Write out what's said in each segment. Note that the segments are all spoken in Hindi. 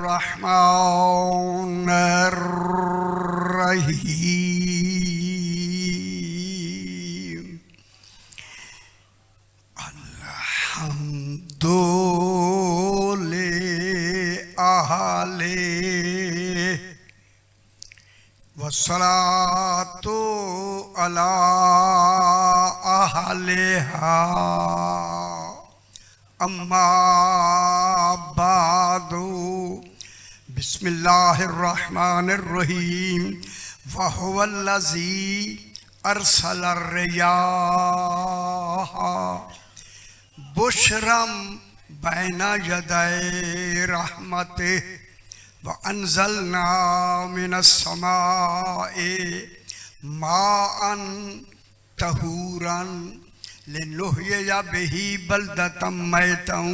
बिस्मिल्लाहिर्रहमानिर्रहीम। अल्हम्दुलिल्लाहि वस्सलातु अला अहलिहा अम्मा बादु बिस्मिल्लाहिर्रहमानिर्रहीम वहुवल्लज़ी अरसलर रियाह बुशरम बैना यदै रहमतिह व अंज़लना मिनस समाए माअन तहूरन लिनुहयिया बिही बल्दतम मैतन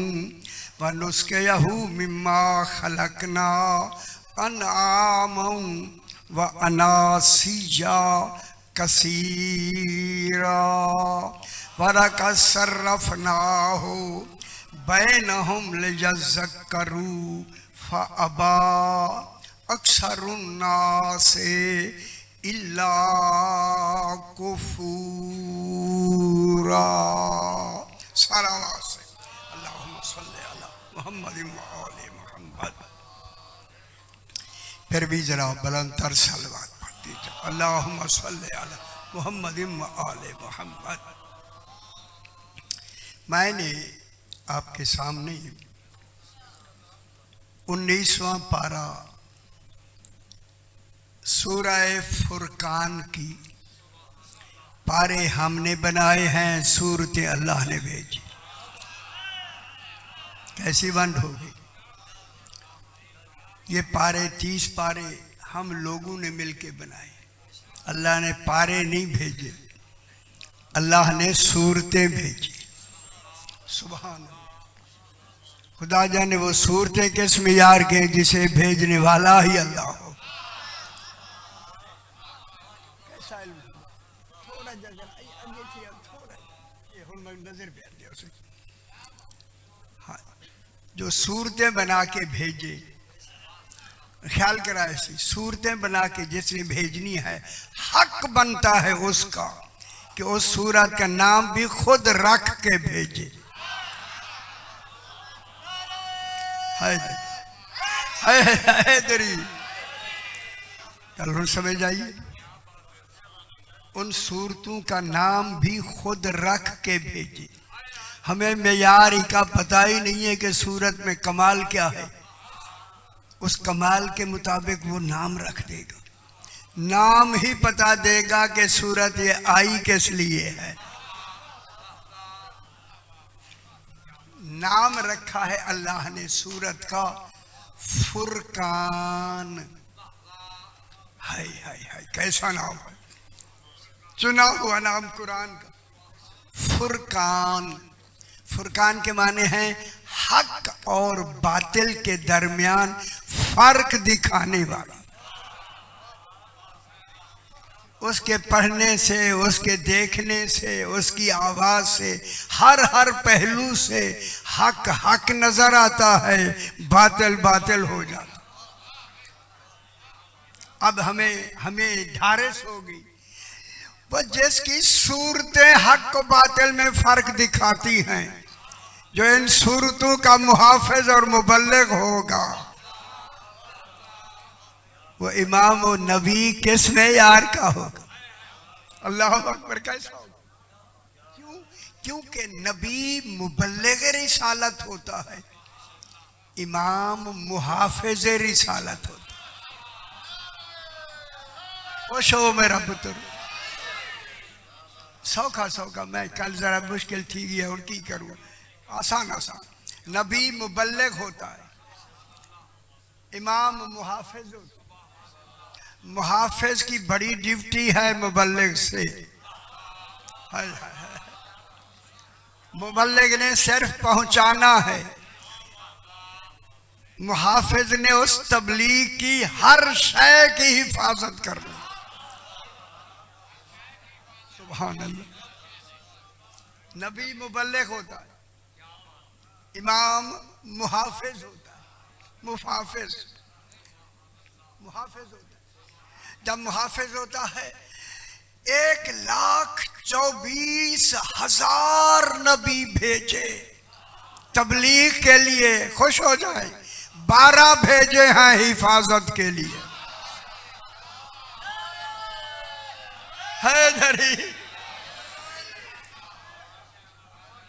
व नुस्क़ियहु मिम्मा खलकना अनआमन व अनासिया कसीरा वलक़द सर्रफ़नाहु बैनहुम लियज़्ज़क्करू फ़अबा अक्सरुन्नासि इल्ला कुफूरा। सारा वास्ते अल्लाहुम्मा सल्लि अला मुहम्मद व आले मुहम्मद। फिर भी जरा बुलंदतर सलवात पढ़ दीजिए। अल्लाहुम्मा सल्लि अला मुहम्मद व आले मुहम्मद। मैंने आपके सामने 19वां पारा सूरह फुरकान की पारे हमने बनाए हैं, सूरतें अल्लाह ने भेजी। कैसी वंड होगी ये पारे, 30 पारे हम लोगों ने मिलके बनाए। अल्लाह ने पारे नहीं भेजे, अल्लाह ने सूरतें भेजी। सुभान अल्लाह। खुदा जाने वो सूरतें किस मियार के जिसे भेजने वाला ही अल्लाह हो। हाँ, जो सूरतें बना के भेजे, ख्याल करा ऐसी सूरतें बना के जिसने भेजनी है, हक बनता है उसका कि उस सूरत का नाम भी खुद रख के भेजे। कल समझ आइए, उन सूरतों का नाम भी खुद रख के भेजे। हमें मेयार का पता ही नहीं है कि सूरत में कमाल क्या है, उस कमाल के मुताबिक वो नाम रख देगा। नाम ही पता देगा कि सूरत ये आई किस लिए है। नाम रखा है अल्लाह ने सूरत का फुरकान। हाय हाय हाय, कैसा नाम है, चुना हुआ नाम कुरान का फुरकान। फुरकान के माने हैं हक और बातिल के दरमियान फर्क दिखाने वाला। उसके पढ़ने से, उसके देखने से, उसकी आवाज से, हर पहलू से हक हक नजर आता है, बातिल बातिल हो जाता। अब हमें ढारिस होगी वो जिसकी सूरतें हक और बातिल में फर्क दिखाती हैं, जो इन सूरतों का मुहाफिज और मुबल्लिग होगा, वो इमाम और नबी किस मेयार का होगा। अल्लाह अकबर। कैसा होगा? क्योंकि नबी मुबल्लिग रिसालत होता है, इमाम मुहाफिज रिसालत होता है। वो शो मेरा पुत्र सौखा मैं कल जरा मुश्किल थी गया और की करूँ, आसान। नबी मुबल्लिग होता है, इमाम मुहाफिज होता है। मुहाफिज की बड़ी ड्यूटी है मुबल्लिग से। मुबल्लिग ने सिर्फ पहुंचाना है, मुहाफिज ने उस तबलीग की हर शय की हिफाजत करनी। सुभान अल्लाह। नबी मुबल्लिग होता है, इमाम मुहाफिज होता है। मुहाफिज मुहाफिज होता है। जब मुहाफिज होता है 1,24,000 नबी भेजे तबलीग के लिए, खुश हो जाए, 12 भेजे हैं हिफाजत के लिए। है धरी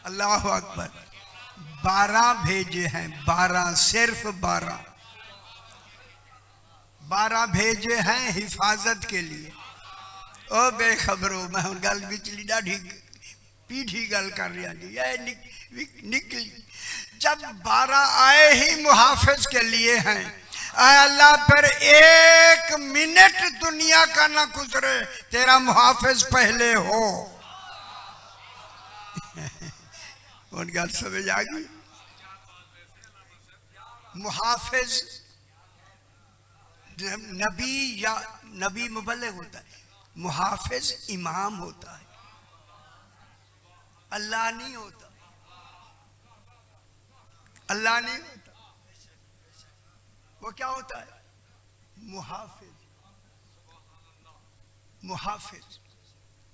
अल्लाह अकबर। 12 भेजे हैं, 12, सिर्फ 12 भेजे हैं हिफाजत के लिए। ओ बेखबरो, मैं गल बिचली ढाडी पीठी गल कर रहा जी, निकली। जब 12 आए ही मुहाफिज के लिए हैं, अल्लाह फिर 1 मिनट दुनिया का ना गुजरे तेरा मुहाफिज पहले हो। उन गल समझ आ गई। मुहाफिज नबी या नबी मुबल्लिग होता है, मुहाफिज इमाम होता है, अल्लाह नहीं होता। अल्लाह नहीं होता, वो क्या होता है? मुहाफिज। मुहाफिज।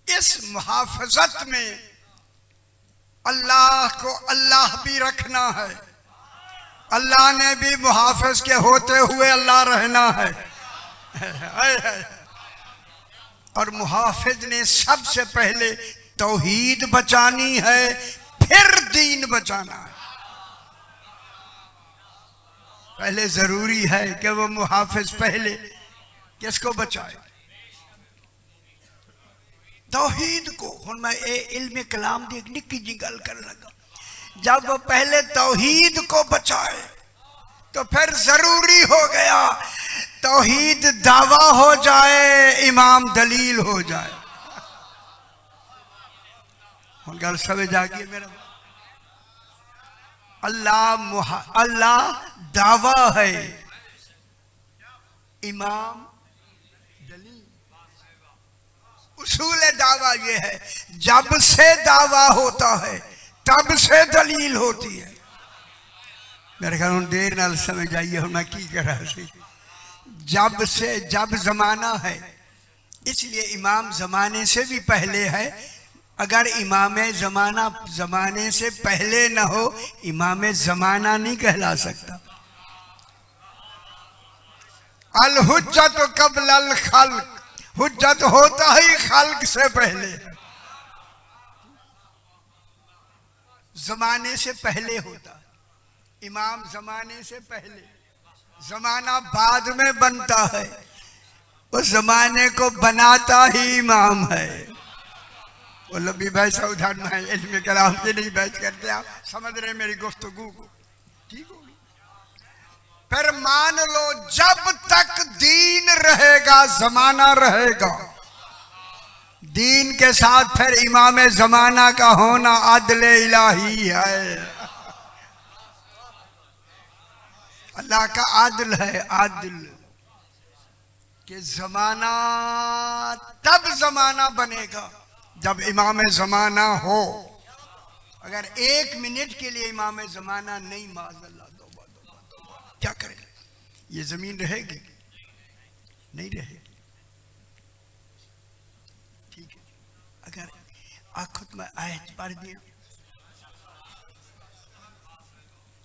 इस मुहाफजत में अल्लाह को अल्लाह भी रखना है, अल्लाह ने भी मुहाफिज के होते हुए अल्लाह रहना है। और मुहाफिज ने सबसे पहले तौहीद बचानी है, फिर दीन बचाना है। पहले जरूरी है कि वो मुहाफिज पहले किसको बचाए? तौहीद को। हुन मैं इल्म कलाम दी निक्की जी गल कर लगा। जब वो पहले तौहीद को बचाए तो फिर जरूरी हो गया तौहीद दावा हो जाए, इमाम दलील हो जाए। हुन गल समझ आ गई मेरा? अल्लाह दावा है, इमाम दलील। उसूल दावा ये है, जब से दावा होता है तब से दलील होती है। मेरे ख्याल देर नाल समझ आइए। हम मैं की कर रहा सी, जब जमाना है, इसलिए इमाम जमाने से भी पहले है। अगर इमाम जमाना जमाने से पहले ना हो, इमाम जमाना नहीं कहला सकता। अल हुज्जत कब्ल अल खल्क, हुज्जत होता ही खल्क से पहले, जमाने से पहले होता है। इमाम जमाने से पहले, जमाना बाद में बनता है, उस जमाने को बनाता ही इमाम है। वो लंबी बहस उदाहरण है, इल्म कलाम से नहीं बहस करते, आप समझ रहे मेरी गुफ्तगू को? ठीक होगी। फिर मान लो जब तक दीन रहेगा जमाना रहेगा। दीन के साथ फिर इमाम जमाना का होना अदल इलाही है। अल्लाह का आदल है, आदल के जमाना तब जमाना बनेगा जब इमाम जमाना हो। अगर 1 मिनट के लिए इमाम जमाना नहीं, माज़अल्लाह, क्या करें? ये जमीन रहेगी? नहीं रहेगी। ठीक है, अगर खुद में आयत पढ़ दिया,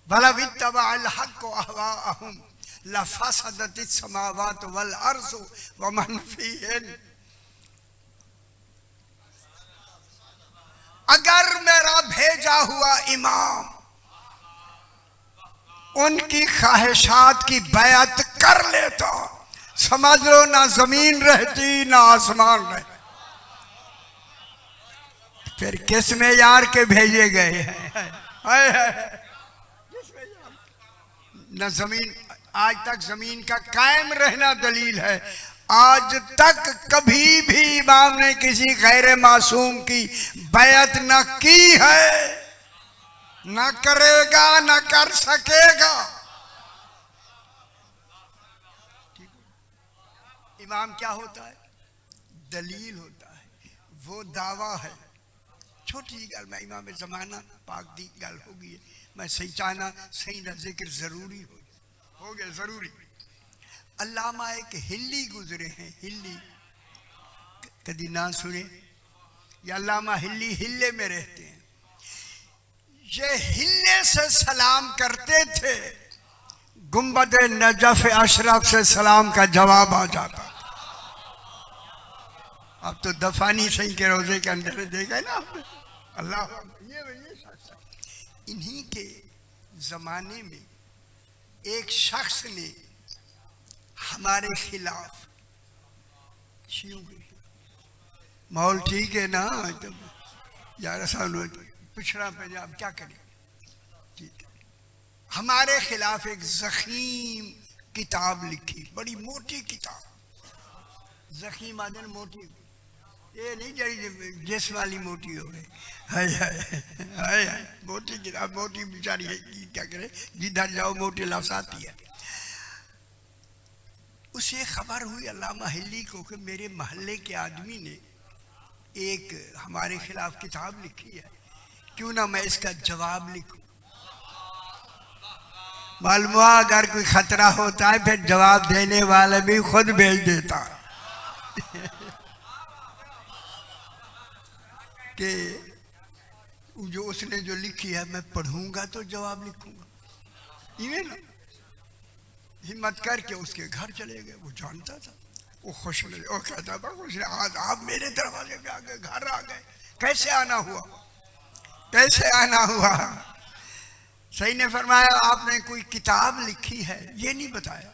वला वित्तबअल हक़्क़ु अहवाअहुम लफसदतिस समावातु वल अर्ज़ु व मन फ़ीहिन। अगर मेरा भेजा हुआ इमाम उनकी ख्वाहिशात की बैत कर लेता, समझ लो ना जमीन रहती ना आसमान रहता। फिर किस में यार के भेजे गए हैं? न जमीन, आज तक जमीन का कायम रहना दलील है। आज तक कभी भी इमाम ने किसी गैर मासूम की बैत न की है, न करेगा, न कर सकेगा। इमाम क्या होता है? दलील होता है, वो दावा है। छोटी गल मैं इमाम जमाना पाक दी गल होगी, मैं सही चाहना सही ना जिक्र जरूरी हो। हो गया जरूरी। अल्लामा एक हिल्ली गुजरे हैं, हिल्ली कभी ना सुने? ये अल्लामा हिल्ली हिल्ले में रहते हैं। ये हिल्ले से सलाम करते थे, गुंबद नजफ अशरफ से सलाम का जवाब आ जाता। अब तो दफानी सही के रोजे के अंदर देखा ना आपने। अल्लाह ये इन्हीं के जमाने में एक शख्स ने हमारे खिलाफ, माहौल ठीक है ना, यार पिछड़ा पंजाब क्या करें, ठीक है, हमारे खिलाफ एक जखीम किताब लिखी, बड़ी मोटी किताब। जखीम आदन मोटी, ये नहीं जरी जिस वाली मोटी हो गई, हाय हाय हाय हाय, मोटी किताब, मोटी बेचारी है, क्या करे, जिधर जाओ मोटी लफ्ज़ आती है। उसे खबर हुई अल्लामा हिल्ली को कि मेरे महल्ले के आदमी ने एक हमारे खिलाफ किताब लिखी है, क्यों ना मैं इसका जवाब लिखूं। मालूम हुआ अगर कोई खतरा होता है फिर जवाब देने वाला भी खुद भेज देता है कि जो उसने जो लिखी है मैं पढ़ूंगा तो जवाब लिखूंगा। ये ना हिम्मत करके उसके घर चले गए। वो जानता था, वो खुश नहीं, वो कहता था खुश, आज आप मेरे दरवाजे पे आ गए, घर आ गए, कैसे आना हुआ, कैसे आना हुआ। सही ने फरमाया आपने कोई किताब लिखी है, ये नहीं बताया,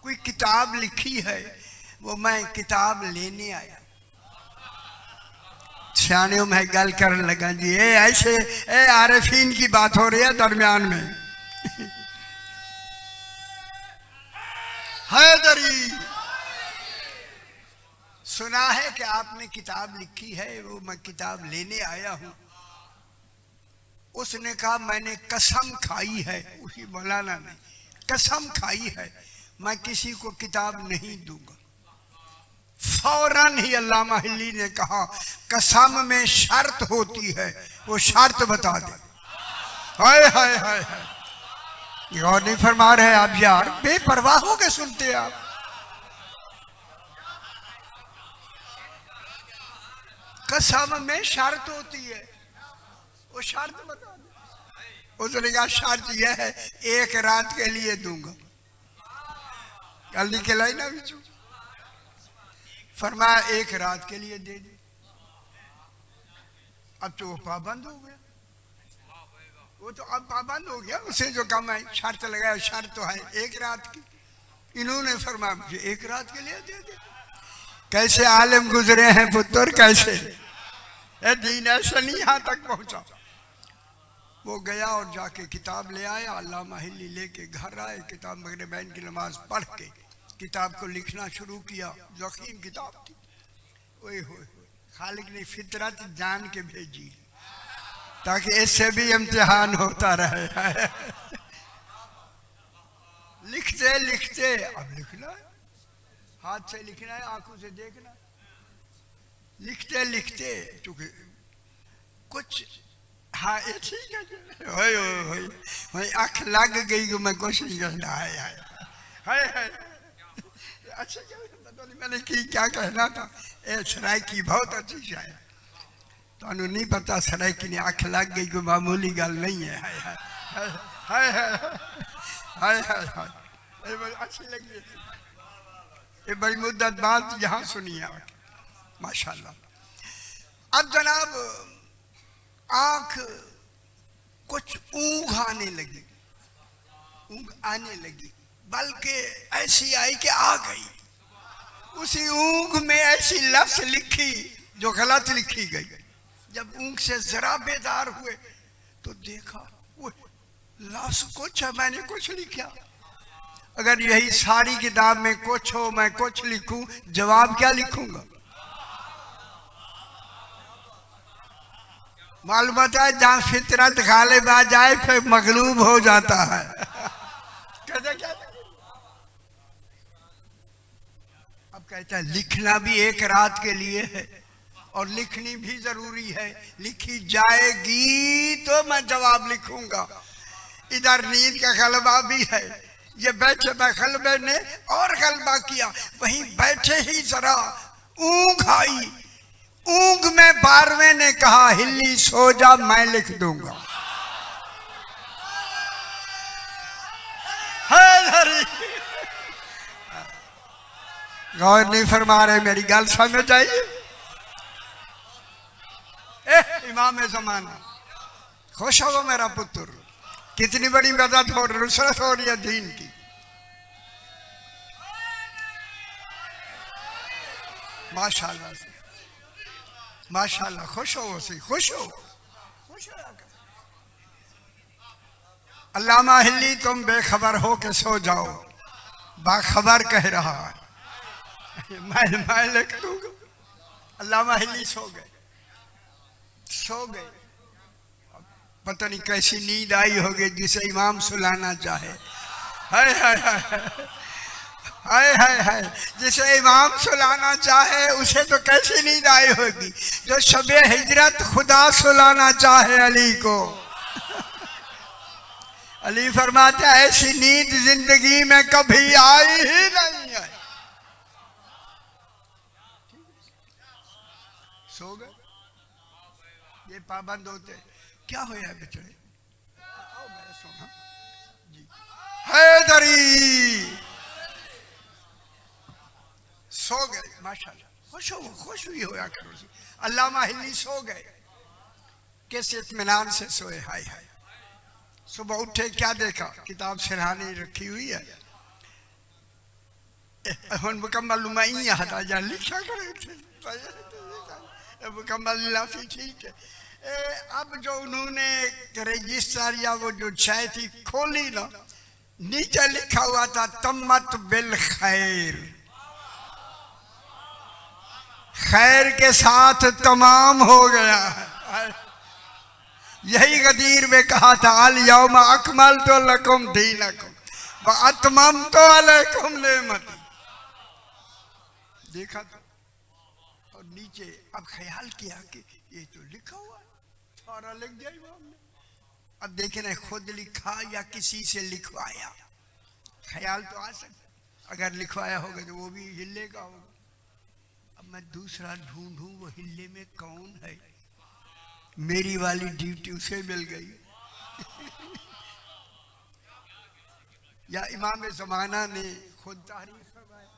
कोई किताब लिखी है, वो मैं किताब लेने आया। सियाने में गल करने लगा जी, ऐसे आरिफीन की बात हो रही है दरमियान में। हैदरी सुना है कि आपने किताब लिखी है, वो मैं किताब लेने आया हूं। उसने कहा मैंने कसम खाई है, उसी मौलाना ने कसम खाई है मैं किसी को किताब नहीं दूंगा। फौरन ही अल्लामा हिल्ली ने कहा कसम में शर्त होती है, वो शर्त बता दे। हाय हाय हाय हाय, ये और नहीं फरमा रहे आप यार, बेपरवाह हो के सुनते आप। कसम में शर्त होती है, वो शर्त बता दे। उसने कहा शर्त यह है एक रात के लिए दूंगा। कल निकलाई ना बिचू, फरमाया एक रात के लिए दे दे। अब तो वो पाबंद हो गया, वो तो अब पाबंद हो गया। उसे जो कम है शर्त लगाया, शर्त तो है एक रात की। इन्होंने फरमाया मुझे एक रात के लिए दे दे। कैसे आलिम गुजरे हैं पुत्र, कैसे दीन ऐसा नहीं यहाँ तक पहुंचा। वो गया और जाके किताब ले आया। अल्लामा हिल्ली लेके घर आए, किताब मगरिबैन की नमाज पढ़ के किताब को लिखना शुरू किया। जखीम किताब थी। ओए होए, खालिक ने फितरत जान के भेजी ताकि इससे भी इम्तिहान होता रहे। लिखते लिखते अब लिखना है, हाथ से लिखना है, आंखों से देखना। लिखते लिखते चूंकि कुछ हाँ ये ठीक है, आंख लग गई कि मैं कुछ नहीं कहना है। अच्छा मैंने क्या कहना था, सराइकी बहुत अच्छी शायद थानू नहीं पता, सराइकी ने आंख लग गई कोई मामूली गल नहीं है। हाय हाय हाय, अच्छी लगी, ये बड़ी मुद्दत बात यहाँ सुनी है माशाल्लाह। अब जनाब आंख कुछ ऊँघ आने लगी, ऊँघ आने लगी, बल्कि ऐसी आई कि आ गई। उसी ऊँघ में ऐसी लफ्ज लिखी जो गलत लिखी गई। जब ऊँघ से जरा बेदार हुए तो देखा वो लफ्ज कुछ है, मैंने कुछ लिखा। अगर यही सारी किताब में कुछ हो, मैं कुछ लिखूं, जवाब क्या लिखूंगा? मालूम है जहां फितरत गालिब आ जाए फिर मगलूब हो जाता है। क्या अब कहता है लिखना भी एक रात के लिए है और लिखनी भी जरूरी है। लिखी जाएगी तो मैं जवाब लिखूंगा। इधर नींद का गलबा भी है, ये बैठे गलबे ने और गलबा किया, वहीं बैठे ही जरा ऊँघ आई। ऊँघ में 12वें ने कहा हिल्ली सो जा मैं लिख दूंगा। गौर नहीं फरमा रहे, मेरी गल समझ आई? इमाम ज़माना खुश हो मेरा पुत्र, कितनी बड़ी मदद हो, नुसरत हो रही है दीन की। माशाल्लाह से माशाल्लाह, खुश हो उसी, खुश हो, खुश हो। अल्लामा हिल्ली तुम बेखबर हो के सो जाओ, बाखबर कह रहा है, मैं लिख दूंगा। अल्लामा हिल्ली सो गए, सो गए। पता नहीं कैसी नींद आई होगी जिसे इमाम सुलाना चाहे। हाय हाय हाय हाय हाय हाय, जिसे इमाम सुलाना चाहे उसे तो कैसी नींद आई होगी। जो शबे हिजरत खुदा सुलाना चाहे अली को। अली फरमाते ऐसी नींद जिंदगी में कभी आई ही नहीं है। सो गए, ये पाबंद होते। क्या हो है बेचारे? हैदरी सो गए, माशाल्लाह, खुश हो, खुश हुई होया करो। अल्लामा हिल्ली सो गए, कैसे इत्मीनान से सोए। हाय हाय, सुबह उठे क्या देखा, किताब सिरहानी रखी हुई है। मुकम्मल नुमाइया हटा जा लिखा करे मुकम्मल लाफी, ठीक है। अब जो उन्होंने रजिस्टर या वो जो चाय थी खोली ना, नीचे लिखा हुआ था तम्मत बिल खैर, खैर के साथ तमाम हो गया है। यही गदीर में कहा था अल यौम अकमलतु लकुम दीनकुम व अतममतु अलैकुम नेमती। देखा था और नीचे अब ख्याल किया कि ये तो लिखा हुआ, सारा लिख दिया इमाम ने। अब देखे ना खुद लिखा या किसी से लिखवाया, ख्याल तो आ सकता, अगर लिखवाया होगा तो वो भी हिल्ले का होगा। अब मैं दूसरा ढूंढूं वो हिल्ले में कौन है, मेरी वाली ड्यूटी उसे मिल गई। या इमाम ज़माना ने खुद तारीफ करवाया,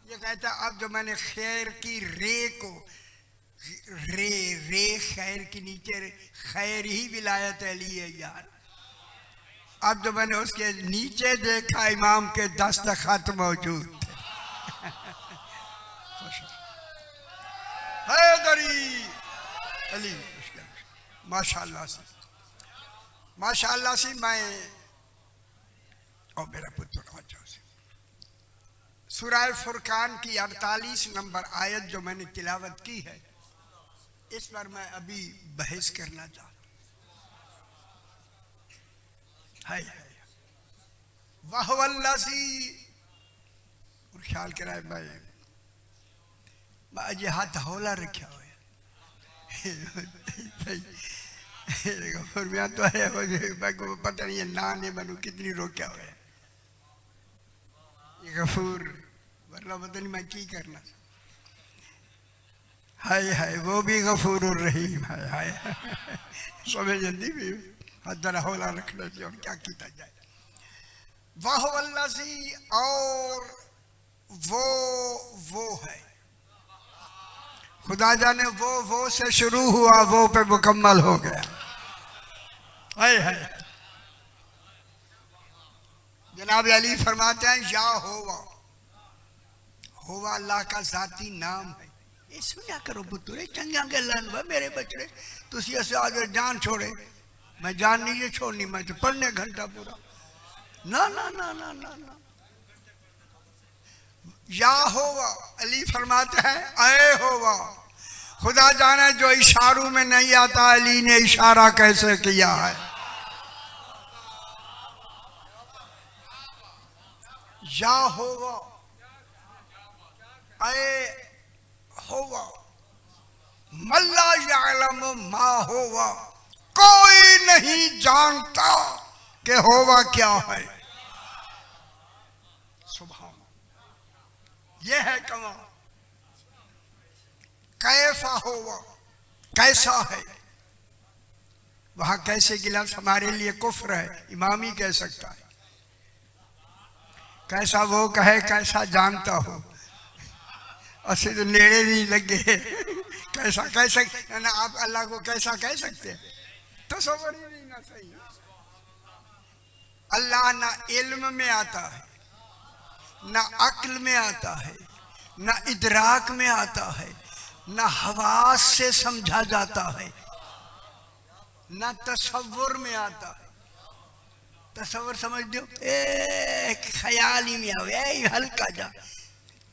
ये कहता अब जो मैंने खैर की रे को, रे खैर के नीचे खैर ही विलायत अली है यार। अब जो मैंने उसके नीचे देखा इमाम के दस्तखत मौजूद थे। हैदरी अली, माशाल्लाह से, माशाल्लाह से। मैं और मेरा पुत्र सूरह फुरकान की 48 नंबर आयत जो मैंने तिलावत की है, इस पर मैं अभी बहस करना चाहता हूँ। वहवल्लज़ी, और ख्याल कराए मैं अजे हाथ हौला रखा हुआ तो है, पता नहीं है ना ने मनु कितनी रोक्या हुआ है ये गफूर, वरना पता नहीं मैं की करना। हाय हाय, वो भी गफूर और रहीम है। हाय समझ जल्दी भी हदर हौला रखना चाहिए और क्या किया जाए। वहवल्लज़ी, और वो है, खुदा जाने वो से शुरू हुआ, वो पे मुकम्मल हो गया। हाय हाय, जनाब अली फरमाते हैं या होवा अल्लाह का जाती नाम है। ये सुना करो पुत्रे, चंगा गलन वा मेरे बच्चे, तुसी ऐसे आगे जान छोड़े, मैं जान नहीं छोड़नी, मैं तो पढ़ने घंटा पूरा। ना ना ना ना ना ना, या होवा, अली फरमाते हैं आए होवा। खुदा जाने जो इशारों में नहीं आता, अली ने इशारा कैसे किया है। या होवा, आए होवा, मल्ला यालम मा होवा, कोई नहीं जानता कि होवा क्या है। ये है कमाल। कैफा होवा, कैसा है, वहां कैसे गिलास हमारे लिए कुफ्र है, इमाम ही कह सकता है। कैसा वो कहे कैसा जानता हो, असि तो नेड़े नहीं लगे। कैसा कह सकते ना आप अल्लाह को, कैसा कह सकते हैं? तसव्वुर ही नहीं ना सही। अल्लाह ना इल्म में आता है, ना अक्ल में आता है, ना इदराक में आता है, ना हवास से समझा जाता है, ना तसव्वुर में आता है। तसव्वुर समझ दो, एक ख्याल ही में आवे, हल्का जा।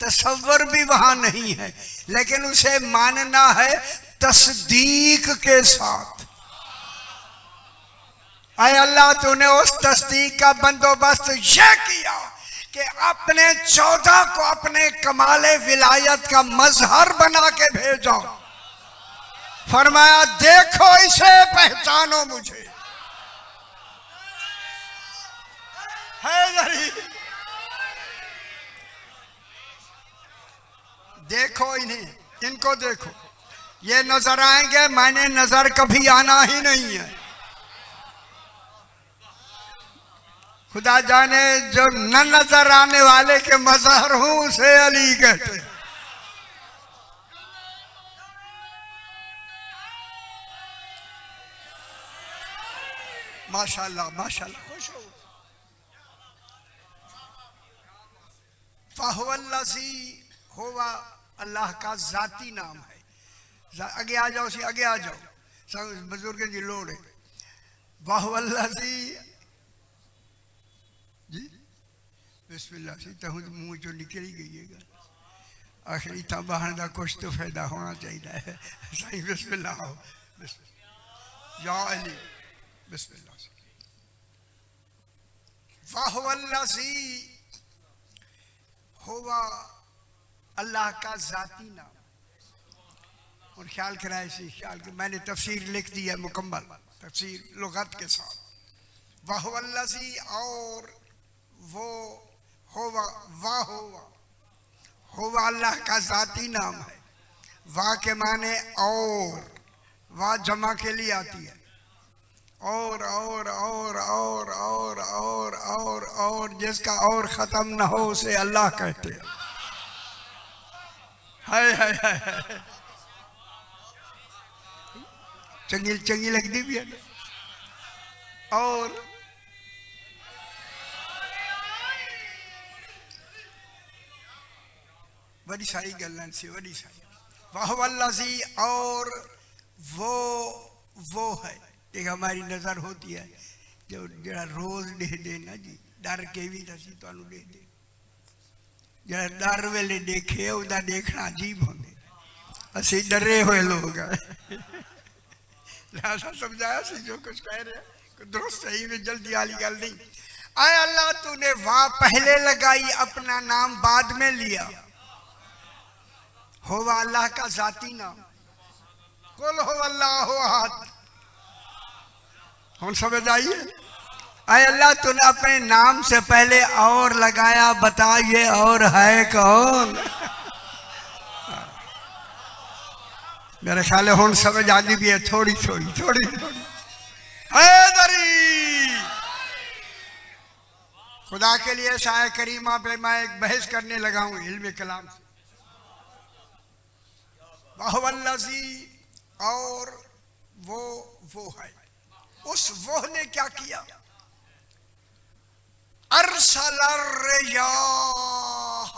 तसव्वुर भी वहां नहीं है, लेकिन उसे मानना है तस्दीक के साथ। अय अल्लाह, तूने उस तस्दीक का बंदोबस्त यह किया कि अपने 14 को अपने कमाले विलायत का मजहर बना के भेजा। फरमाया देखो इसे, पहचानो मुझे। हैदरी, देखो इन्हें, इनको देखो, ये नजर आएंगे, मैंने नजर कभी आना ही नहीं है। खुदा जाने जो न नजर आने वाले के मजहर हूं उसे अली कहते हैं। माशाल्लाह माशाल्लाह, खुश हो। फाहुवल्लज़ी होवा, अल्लाह का जाती नाम है। आगे आ जाओ, आगे आ जाओ, सब बुजुर्ग जी लोड़ है। वाहुवल्लज़ी जी, बिस्मिल्लाह से तो मुंह जो निकल ही गईएगा, आखिरी था बाहर का कुछ तो फायदा होना चाहिए। सही, बिस्मिल्लाह हो, बिस्मिल्लाह या अली, बिस्मिल्लाह से। वाहुवल्लज़ी होवा, अल्लाह का जाती नाम। और ख्याल कराए इसी ख्याल के, मैंने तफसीर लिख दी है मुकम्मल, तफसीर लुगत के साथ। वाहुवल्लज़ी, और वो होवा, वाह होवा, होवा अल्लाह का जाती नाम है। वाह के माने और, वाह जमा के लिए आती है। और और और और और और और और जिसका और खत्म न हो उसे अल्लाह कहते हैं। है चंगी चंगी लगती भी है। और बड़ी सारी गल्लां सी, बड़ी सारी। वाहुवल्लज़ी, और वो है। एक हमारी नजर होती है जो जरा रोज दे देना जी, डर के भी असी तुहानू दे दे। जरा डर वेले देखे उदा देखना अजीब होंगे, असी डरे हुए लोग हैं। लिहाजा समझाया सी जो कुछ कह रहे दुरुस्त सही में जल्दी वाली गल नहीं। आए अल्लाह, तूने वाह पहले लगाई, अपना नाम बाद में लिया। होवा अल्लाह का जाती नाम। कुल हो अल्लाह अहद, हम समझ आइए। आए अल्लाह, तूने अपने नाम से पहले और लगाया, बता ये और है कौन? मेरे ख्याल हम समझ आनी भी है, थोड़ी थोड़ी थोड़ी थोड़ी। हैदरी, खुदा के लिए शाह करीमा पे मैं एक बहस करने लगा हूं इल्म कलाम से। वाहुवल्लज़ी, और वो है। उस वो ने क्या किया? अरसलर रियाह,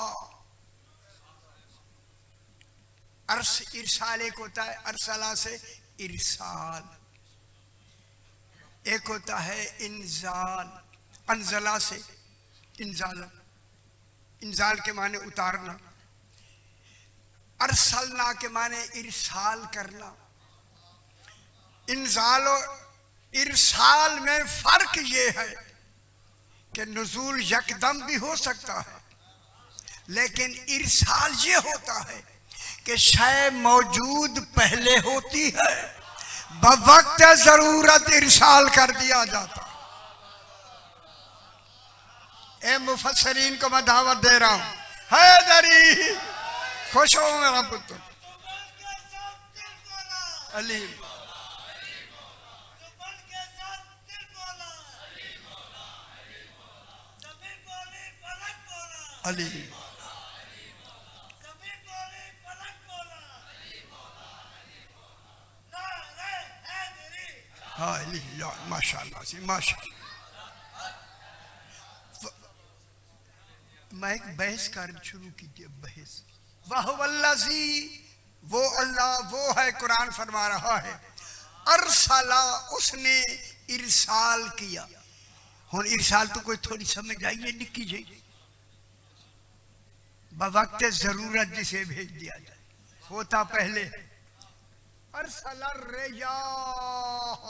अर्स इरसाल एक होता है, अरसला से इरसाल, एक होता है इंजाल, अंजला से इंजाल, इंजाल के माने उतारना, अरसलना के माने इरसाल करना। इंजाल और इरसाल में फर्क ये है कि नुज़ूल यकदम भी हो सकता है, लेकिन इरसाल ये होता है कि शय मौजूद पहले होती है, बवक्त जरूरत इरसाल कर दिया जाता। ए मुफस्सरीन को मैं दावत दे रहा हूं, हैदरी, खुश हो मेरा पुत्र। अली अली हाँ अली माशाल्लाह से माशाल्लाह। मैं एक बहस कार्य शुरू की थी। बहस वाह वल्लज़ी, वो अल्लाह वो है, कुरान फरमा रहा है अरसला, उसने इरसाल किया। हुन इरसाल तो कोई थोड़ी समझ आइए निकी जी, बवक्त जरूरत जिसे भेज दिया जाए, होता पहले है। अरसला रियाह,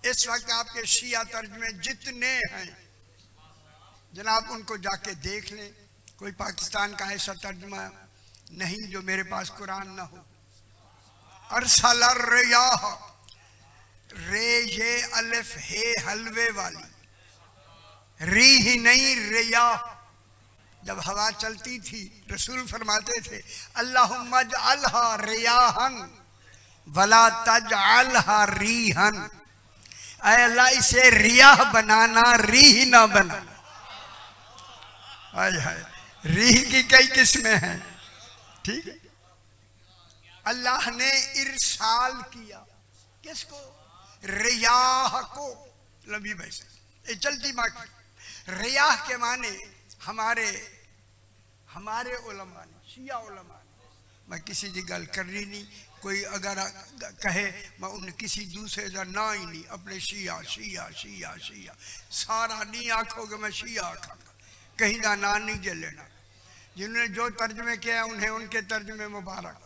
इस वक्त आपके शिया तर्जमे जितने हैं जनाब उनको जाके देख लें, कोई पाकिस्तान का ऐसा तर्जमा नहीं जो मेरे पास कुरान ना हो। अरसल रियाह, रे ये अलिफ हे हलवे वाली, री ही नहीं रियाह। जब हवा चलती थी रसूल फरमाते थे अल्लाहुम्मा जअलहा रियाहन वला तजअलहा रीहन, ऐ अल्लाह इसे रियाह बनाना, रीह ना बनाना। हाय हाय, रीह की कई किस्में हैं, ठीक है। अल्लाह ने इरसाल किया किसको? रियाह को। लंबी बहस ये चलती बाकी। रियाह के माने हमारे उलमा ने, शिया उलमा ने, मैं किसी की गल कर रही नहीं, कोई अगर कहे मैं उन किसी दूसरे का ना ही नहीं, अपने शिया शिया शिया शिया सारा नहीं आखोगे, मैं शिया आखागा, कहीं का ना नहीं जे लेना। जिन्होंने जो तर्जमे किया उन्हें उनके तर्जमे मुबारक,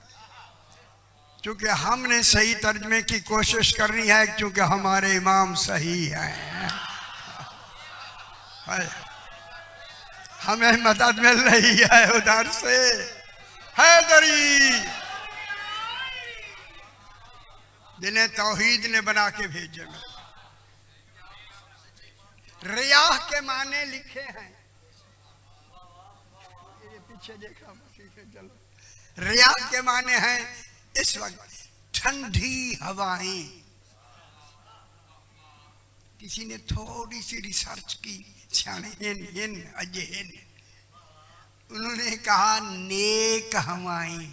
क्योंकि हमने सही तर्जमे की कोशिश करनी है, क्योंकि हमारे इमाम सही हैं। हमें मदद मिल रही है उधर से। हैदरी जिन्हें तौहीद ने बना के भेजे। रियाह के माने लिखे हैं, पीछे देखा, चलो। रियाह के माने हैं इस वक्त ठंडी हवाएं। किसी ने थोड़ी सी रिसर्च की, उन्होंने कहा नेक हवाएं।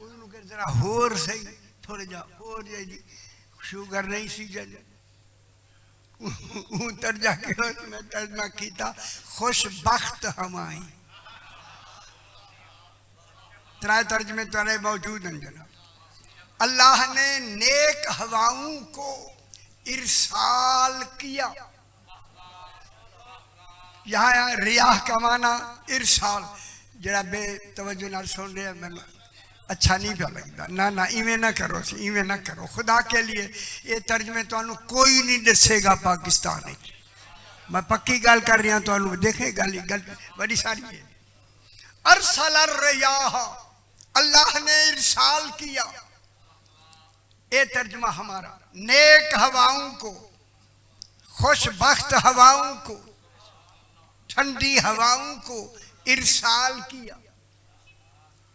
उन्होंने जरा होर सही, थोड़े जा होर जी, शुगर नहीं सीजन तर्जा के उसमें तर्जमा किया खुशबख्त हवाएं। त्राय तर्जमे तारे मौजूद हैं जनाब। अल्लाह ने नेक हवाओं को इरसाल किया। यहाँ रियाह का माना इरसाल, जरा बेतवज्जो नाल सुन रहे मैं अच्छा नहीं पा लगता। ना ना इवें ना करो, इवें ना करो, खुदा के लिए ये तर्जमे तो कोई नहीं दसेगा पाकिस्तान में। मैं पक्की गल कर रहा तो देखे गल बड़ी सारी है। अरसल रियाह, अल्लाह ने इरसाल किया। ये तर्जमा हमारा, नेक हवाओं को, खुशबख्त हवाओं को, ठंडी हवाओं को इरसाल किया।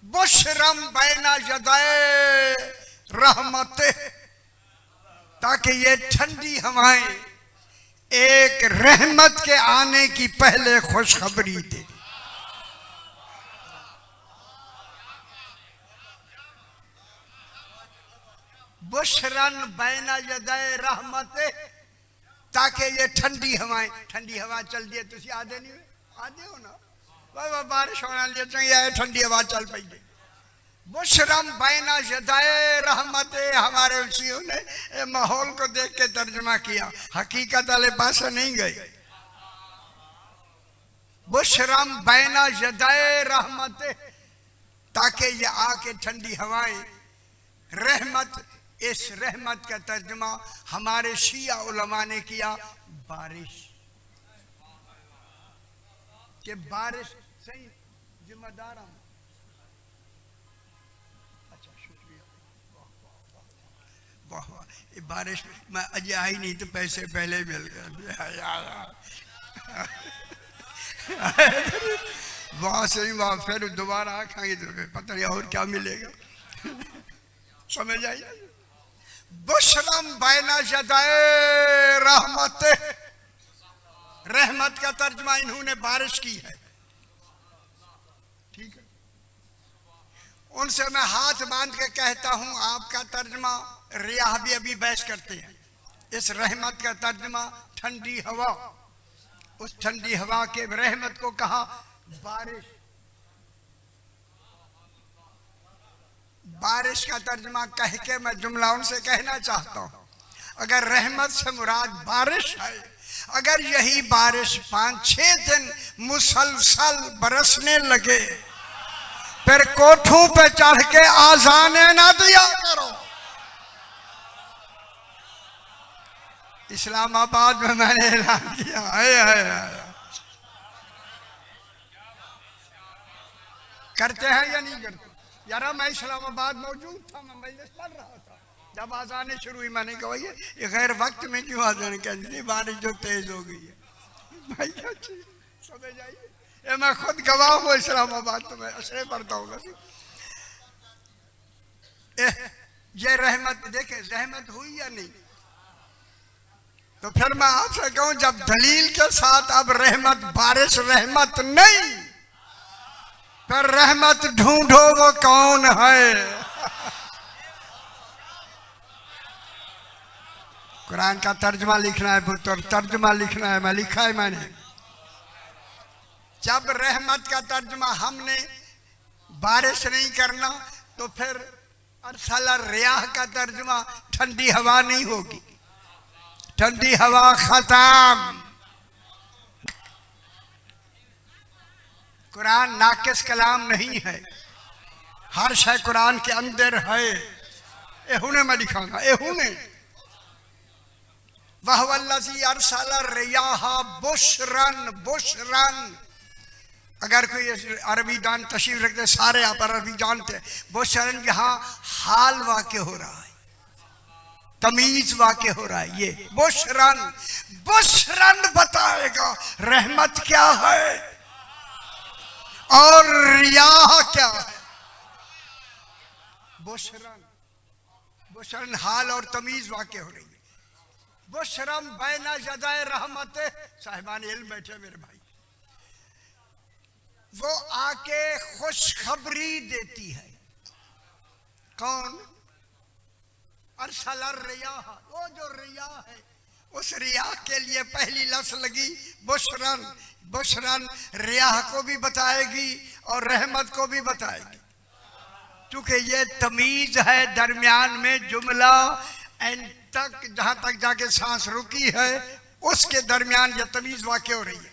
बुशरम बैना यदाए रहमते, ताकि ये ठंडी हवाएं एक रहमत के आने की पहले खुशखबरी दे। बुशरन बैना यदाए रहमते, ताकि ये ठंडी हवाएं, ठंडी हवा चल दी है, तुसी आदे नहीं आदे हो ना, वाह बारिश होने लगी चाहिए, ठंडी हवा चल पई। बुशरम बैना यदाए रहमते, हमारे उसियों ने माहौल को देख के तर्जमा किया, हकीकत वाले पास नहीं गए। बुशरम बैना यदाए रहमते, ताकि ये आके ठंडी हवाएं रहमत। इस रहमत का तर्जुमा हमारे शिया उलमा ने किया बारिश, कि बारिश सही जिम्मेदार हम। अच्छा शुक्रिया, वाह वाह। ये बारिश मैं अजय आई नहीं तो पैसे पहले मिल गए। वहां से ही वहां फिर दोबारा खाएंगे तो पता नहीं और क्या मिलेगा। समझ आइए। बुशरम बैना यदाए रहमत, रहमत का तर्जमा इन्होंने बारिश की है। ठीक है, उनसे मैं हाथ बांध के कहता हूं, आपका तर्जमा रियाह भी अभी बहस करते हैं। इस रहमत का तर्जमा ठंडी हवा, उस ठंडी हवा के रहमत को कहा बारिश। बारिश का तर्जमा कह के मैं जुमला उनसे कहना चाहता हूं, अगर रहमत से मुराद बारिश है, अगर यही बारिश 5-6 दिन मुसलसल बरसने लगे, फिर कोठों पे चढ़ के आजाने ना दिया करो। इस्लामाबाद में मैंने ऐलान किया है, करते हैं या नहीं करते? यार मैं इस्लामाबाद मौजूद था, मैं मजलिस पढ़ रहा था, जब आजाने शुरू हुई मैंने कहा ये गैर वक्त में क्यों आजाने कहते, बारिश जो तेज हो गई है। भाई समझ आइए, मैं खुद गवाह हूँ इस्लामाबाद, तो मैं असरे पढ़ता हूँ। ये रहमत देखे, रहमत हुई या नहीं? तो फिर मैं आपसे कहूं, जब दलील के साथ अब रहमत बारिश रहमत नहीं, फिर रहमत ढूंढो वो कौन है। कुरान का तर्जमा लिखना है पुत्र, तर्जमा लिखना है, मैं लिखा है मैंने। जब रहमत का तर्जमा हमने बारिश नहीं करना, तो फिर अरसला रियाह का तर्जमा ठंडी हवा नहीं होगी। ठंडी हवा खत्म। कुरान नाकिस कलाम नहीं है, हर शय कुरान के अंदर है। एहुने मैं दिखाऊंगा, एहुने वहवल्लज़ी अरसला रियाहा बुशरन, बुशरन। अगर कोई अरबी दान तशरीफ रखते, सारे यहाँ पर अरबी जानते, बुशरन यहाँ हाल वाक़े हो रहा है, तमीज वाक़े हो रहा है। ये बुशरन, बुशरन बताएगा रहमत क्या है और रियाह क्या है। बुशरन, बुशरन हाल और तमीज वाक़े हो रही है। बुशरम बैना यदाए रहमत, साहिबान इल्म बैठे मेरे भाई, वो आके खुशखबरी देती है। कौन? अरसला रियाह, वो जो रियाह है, उस रियाह के लिए पहली लफ्ज़ लगी बुशरन। बुशरन रियाह को भी बताएगी और रहमत को भी बताएगी, क्योंकि ये तमीज है दरमियान में जुमला एंड तक, जहां तक जाके सांस रुकी है उसके दरमियान ये तमीज वाक़े हो रही है।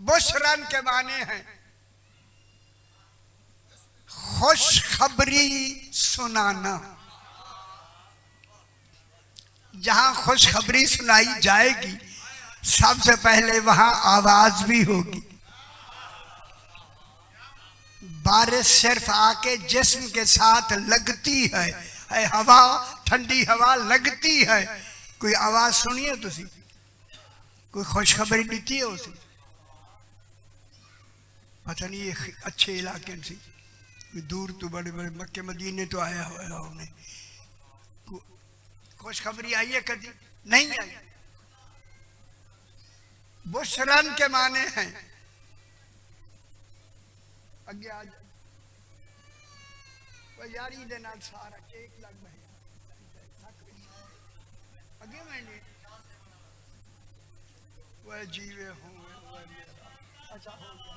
बुशरन के माने हैं खुशखबरी सुनाना। जहां खुशखबरी सुनाई जाएगी, सबसे पहले वहां आवाज भी होगी। बारिश सिर्फ आके जिस्म के साथ लगती है, हवा, ठंडी हवा लगती है। कोई आवाज सुनिए तुसी, कोई खुशखबरी दी है उसे? पता नहीं ये अच्छे इलाके से दूर तो बड़े बड़े मक्के मदीने तो आया हुआ उन्हें खुशखबरी आई है? कभी नहीं आई। बुशरन के माने हैं अगे आ जाए यारी दे नाल सारा टेक लग गया अगे मैंने वह जीवे हूँ। अच्छा हो गया,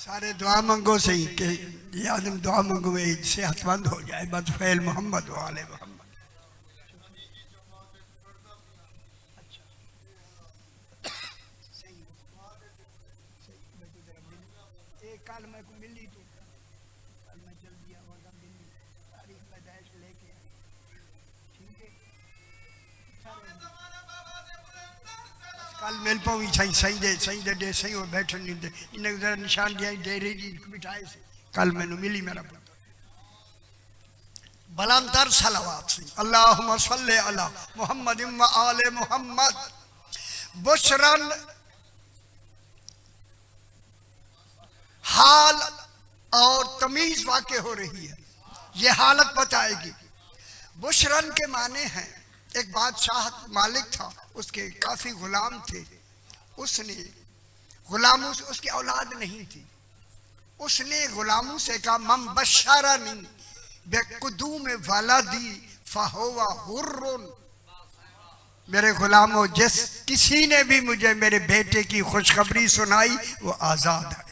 सारे दुआ मंगो सही कि ये आदम दुआ मंगो सेहतमंद हो जाए। बस फैल मोहम्मद वाले मोहम्मद। कल मैं को मिली तो कल मैं चल दिया वहाँ दिल्ली, तारीख पैदाइश लेके, ठीक है। कल मिल पाऊँ सही दे सही हो बैठे नहीं दे इन्हें जरा निशान दिया दे रही जी बिठाए से। कल मैंने मिली मेरा पुत्र बुलंदतर सलावत से अल्लाहुम्मा सल्ले अला मुहम्मद व आले मुहम्मद। बुशरन हाल और तमीज वाक़े हो रही है, ये हालत बताएगी। बुशरन के माने हैं, एक बादशाह मालिक था, उसके काफी गुलाम थे। उसने गुलामों से, उसकी औलाद नहीं थी, उसने गुलामों से कहा मम बशरनी बेकुदूम वालादी फहुवा हुर्रुन, मेरे गुलामों जिस किसी ने भी मुझे मेरे बेटे की खुशखबरी सुनाई वो आजाद है।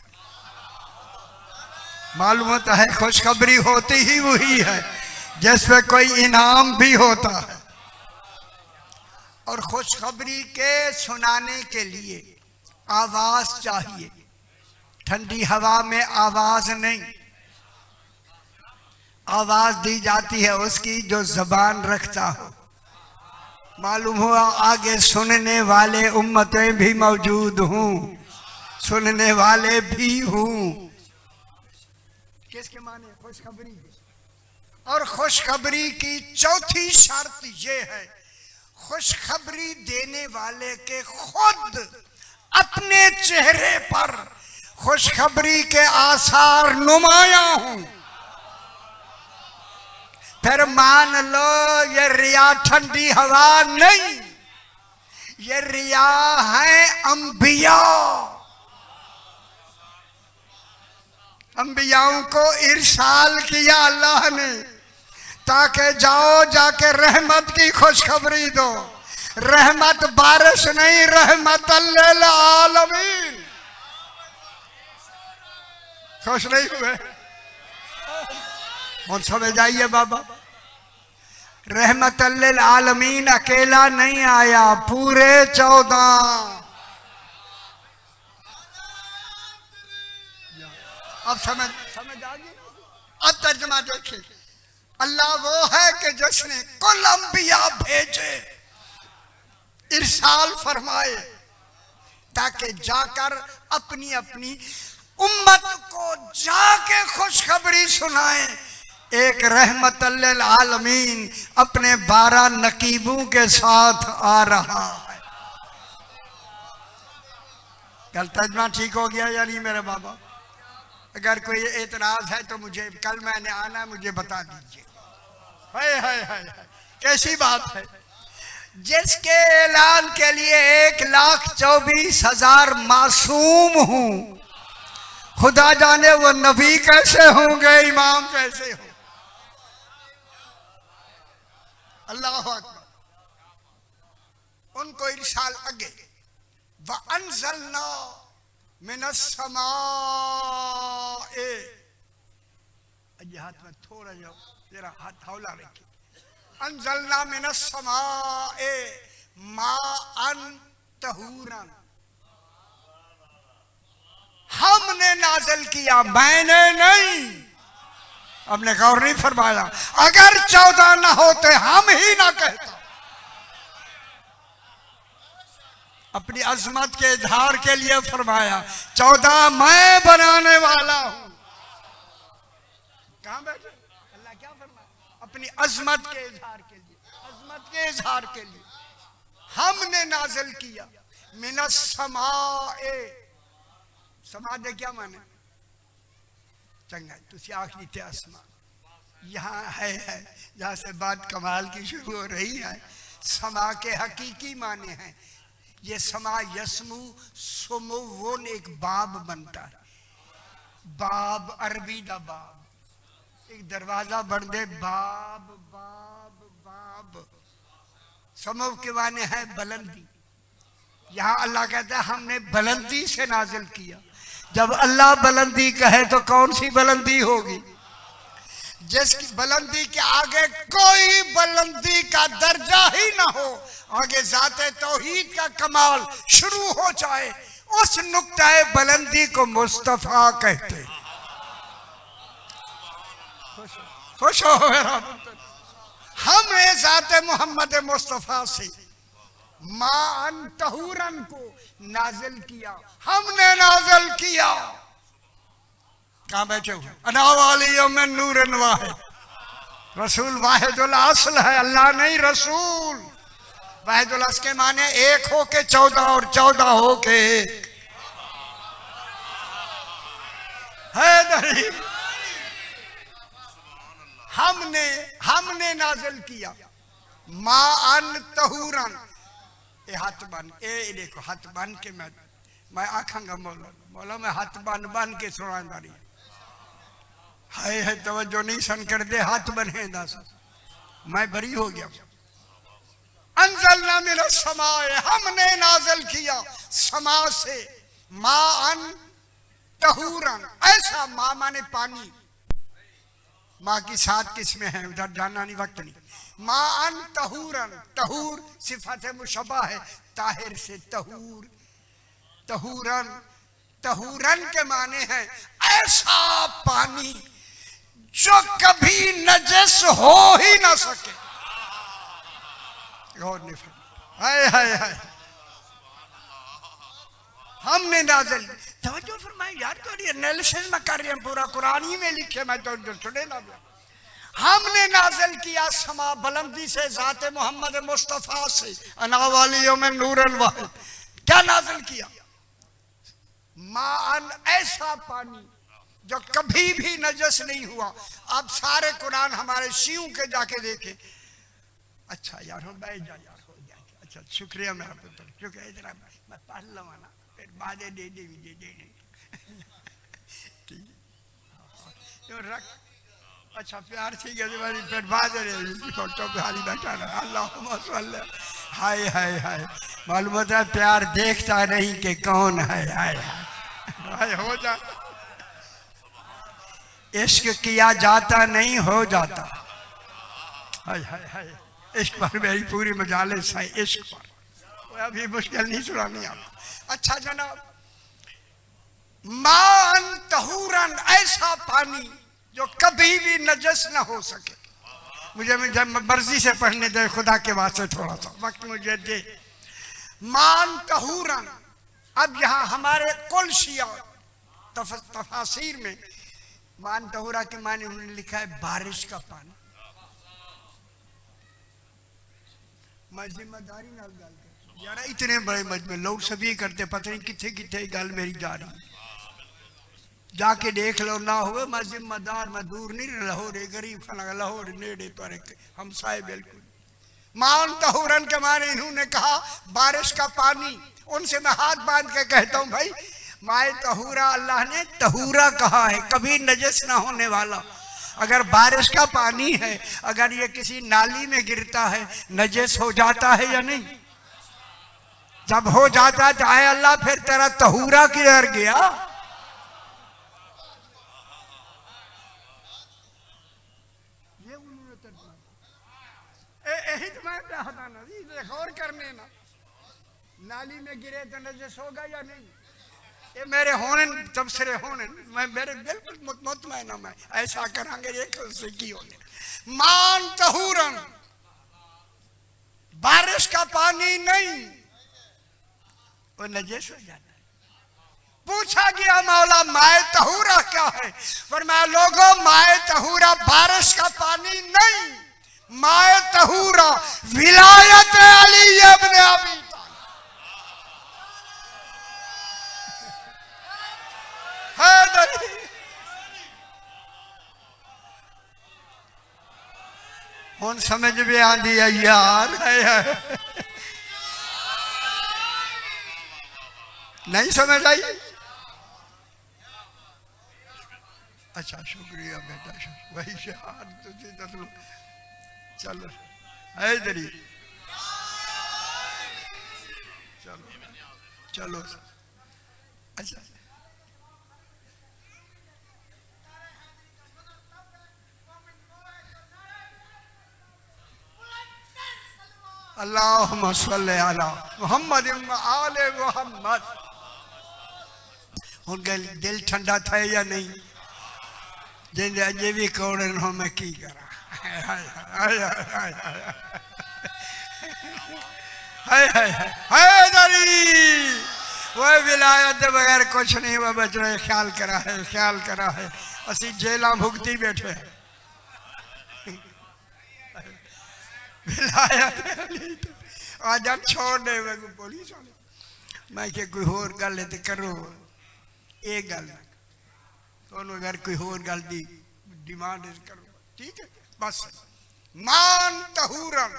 मालूम होता है खुशखबरी होती ही वही है जिसमें कोई इनाम भी होता है। और खुशखबरी के सुनाने के लिए आवाज चाहिए, ठंडी हवा में आवाज नहीं, आवाज दी जाती है उसकी जो जबान रखता हो। मालूम हुआ आगे सुनने वाले उम्मतें भी मौजूद हूं, सुनने वाले भी हूं। किसके माने? खुशखबरी। और खुशखबरी की चौथी शर्त ये है, खुशखबरी देने वाले के खुद अपने चेहरे पर खुशखबरी के आसार नुमाया हूं। फिर मान लो ये रिया ठंडी हवा नहीं, ये रिया है अंबिया। अंबियाओं को इरसाल किया अल्लाह ने ताकि जाओ जाके रहमत की खुशखबरी दो। रहमत बारिश नहीं, रहमत लिल आलमीन। खुश नहीं हुए? और समझ आइए बाबा, रहमत लिल आलमीन अकेला नहीं आया, पूरे 14। अब समझ आ गई। अब तर्जुमा देखिए, अल्लाह वो है कि जिसने कुल अंबिया भेजे, इरसाल फरमाए ताकि जाकर अपनी अपनी उम्मत को जाके खुशखबरी सुनाए। एक रहमत लिल आलमीन अपने 12 नकीबों के साथ आ रहा है। कल तर्जुमा ठीक हो गया या नहीं मेरे बाबा? अगर कोई एतराज है तो मुझे, कल मैंने आना, मुझे बता दीजिए। है कैसी बात है? जिसके ऐलान के लिए 1,24,000 मासूम हूं, खुदा जाने वो नबी कैसे होंगे, इमाम कैसे हो। अल्लाह अकबर। उनको इरसाल आगे, व अंज़लना मिनस समाए, हाथ में थोड़ा जाओ, जरा हाथ हौला रखिए। अंज़लना मिनस समाए माअन तहूरन, हमने नाज़िल किया, मैंने नहीं। आपने गौर नहीं फरमाया, अगर 14 ना होते हम ही ना कहता। अपनी अजमत के इजहार के लिए फरमाया, 14 मैं बनाने वाला हूं। कहां बैठे? अल्लाह क्या फरमाया? अपनी अजमत के इजहार के लिए, अजमत के इजहार के लिए हमने नाज़िल किया। मिनस समाए, समा दे क्या माने? चंगा तुसी आखिरी थे आसमान। यहाँ है जहाँ से बात कमाल की शुरू हो रही है। समा के हकीकी माने हैं, ये समा यसमु सुमुवन, एक बाब बनता है। बाब अरबी दा बाब, एक दरवाजा बन दे, बाब बाब बाब। समव के माने है बुलंदी। यहाँ अल्लाह कहता है हमने बुलंदी से नाजिल किया। जब अल्लाह बुलंदी कहे तो कौन सी बुलंदी होगी? जिसकी बुलंदी के आगे कोई बुलंदी का दर्जा ही ना हो, आगे जाते तौहीद का कमाल शुरू हो जाए, उस नुक्ताए बुलंदी को मुस्तफा कहते। खुश हो मेरा। हमने जाते मोहम्मद मुस्तफा से मान तहूरन को नाजिल किया, हमने नाजिल किया। कहां बैठे हो? अनावालियों में नूरन वाहिद। रसूल वाहिदुल अस्ल है, अल्लाह नहीं रसूल। वाहिदुल अस्ल के माने एक हो के 14 और 14 हो के एक। हैदरी हमने नाजिल किया माअन तहूरन। ए हाथ बन, ए देखो हाथ बन के मैं आखांगा मौला मैं हाथ बन के सुना रही है तवज्जो नहीं सन कर दे हाथ बने दास मैं बरी हो गया। अंज़लना मिनस समाए, हमने नाज़िल किया समा से माअन तहूरन। ऐसा माँ माने पानी, माँ की 7 किस्में हैं, उधर जाना नहीं वक्त नहीं। माअन तहूरन, तहूर सिफत मुशब्बा है ताहिर से तहूर। तहूरन, तहूरन के माने हैं ऐसा पानी जो कभी नजस हो ही ना सके। गौर नहीं फरमाया। हाय हाय हमने नाज़िल, तवज्जो फरमाए यार, तो एनालिसिस में कर रहे हैं, पूरा कुरान ही में लिखे, मैं तो सुने ना। हमने नाज़िल किया समा बुलंदी से ज़ाते मोहम्मद मुस्तफ़ा से अना वालियों में नूरन वाहिद। क्या नाज़िल किया? माअन ऐसा पानी जो कभी भी नजस नहीं हुआ। अब सारे कुरान हमारे शियों के जाके देखे। अच्छा यार हो बैठ जा यार, हो गया। अच्छा शुक्रिया मेरा पुत्र, क्योंकि इधर मैं पढ़ लूँगा ना, फिर बादे दे रख। अच्छा प्यार ठीक है तुम्हारी, फिर बादे फोटो बिहारी बैठा रहा। अल्लाह हाय हाय हाय, मालूम होता है प्यार देखता नहीं कि कौन है। हाय हाय हो जाता, इश्क किया जाता नहीं हो जाता। हाय हाय हाय, इश्क पर मेरी पूरी मजालिस है, इश्क पर अभी मुश्किल नहीं सुनानी आपको। अच्छा जनाब, मान तहूरन ऐसा पानी जो कभी भी नजस ना हो सके। मुझे मर्जी से पढ़ने दे खुदा के वास्ते, थोड़ा सा वक्त मुझे दे। मान तहूरन, अब यहाँ हमारे कुल शिया तफसीर में मान तहूरा के माने उन्होंने लिखा है बारिश का पानी। मैं जिम्मेदारी ना गल कर यार, इतने बड़े मजमे लोग सभी करते, पता नहीं किथे किथे गल मेरी जा रही, जाके देख लो ना हो। मैं जिम्मेदार, मैं दूर नहीं, लाहौर गरीब खाना, लाहौर नेड़े पर हमसाए बिल्कुल। मान तहूरन के माने इन्होंने कहा बारिश का पानी। उनसे मैं हाथ बांध के कहता हूँ भाई, माए तहूरा अल्लाह ने तहूरा कहा है, कभी नजस ना होने वाला। अगर बारिश का पानी है, अगर ये किसी नाली में गिरता है नजस हो जाता है या नहीं? जब हो जाता है तो आए अल्लाह फिर तेरा तहूरा किधर गया? ये यही तो मैं चाहता ना, और करने ना, नाली में गिरे तो नजस होगा या नहीं? ये मेरे होने तबसरे होने, मैं मेरे बिल्कुल मुतमैन मैं ऐसा करांगे एक उससे की होने। मान तहूरन, बारिश का पानी नहीं, वो नजस हो जाता है। पूछा गया मौला माए तहूरा क्या है? फरमाया लोगों माए तहूरा बारिश का पानी नहीं, माए तहूरा विलायत अली इब्न अबी हुन समझ में आंदी है यार। नहीं समझ आई? अच्छा शुक्रिया बेटा, वही यार तुझे चलो हैदरी, चलो चलो। अच्छा अल्लाहुम्मा सल्ली अला मुहम्मद आले मुहम्मद। उनका दिल ठंडा था या नहीं? जिंदे अजे भी कौड़े हो मैं की करा। वह विलायत बगैर कुछ नहीं हुआ बचने, ख्याल करा है, ख्याल करा है। असी जेला भुगती बैठे हैं। विलायत अली तो आजा छोड़ दे मैं को पुलिस वाले मैं के कोई और गल है तो करो ये गल तो अगर कोई और गल दी डिमांड करो ठीक है बस मान तहूरन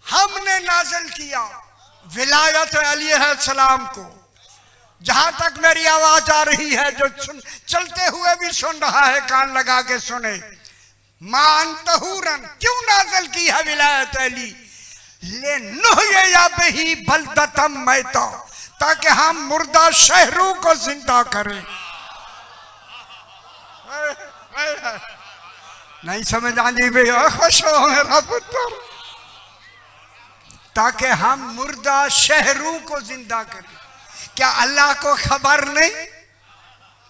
हमने नाज़िल किया विलायत अली सलाम को जहां तक मेरी आवाज आ रही है जो चलते हुए भी सुन रहा है कान लगा के सुने मान तहूरन क्यों नाज़िल की है विलायत अली ले नुहया बिही बलदतम मैता ताकि हम मुर्दा शहरों को जिंदा करें नहीं समझ आनी भैया खुश हो मेरा पुत्र ताकि हम मुर्दा शहरों को जिंदा करें क्या अल्लाह को खबर नहीं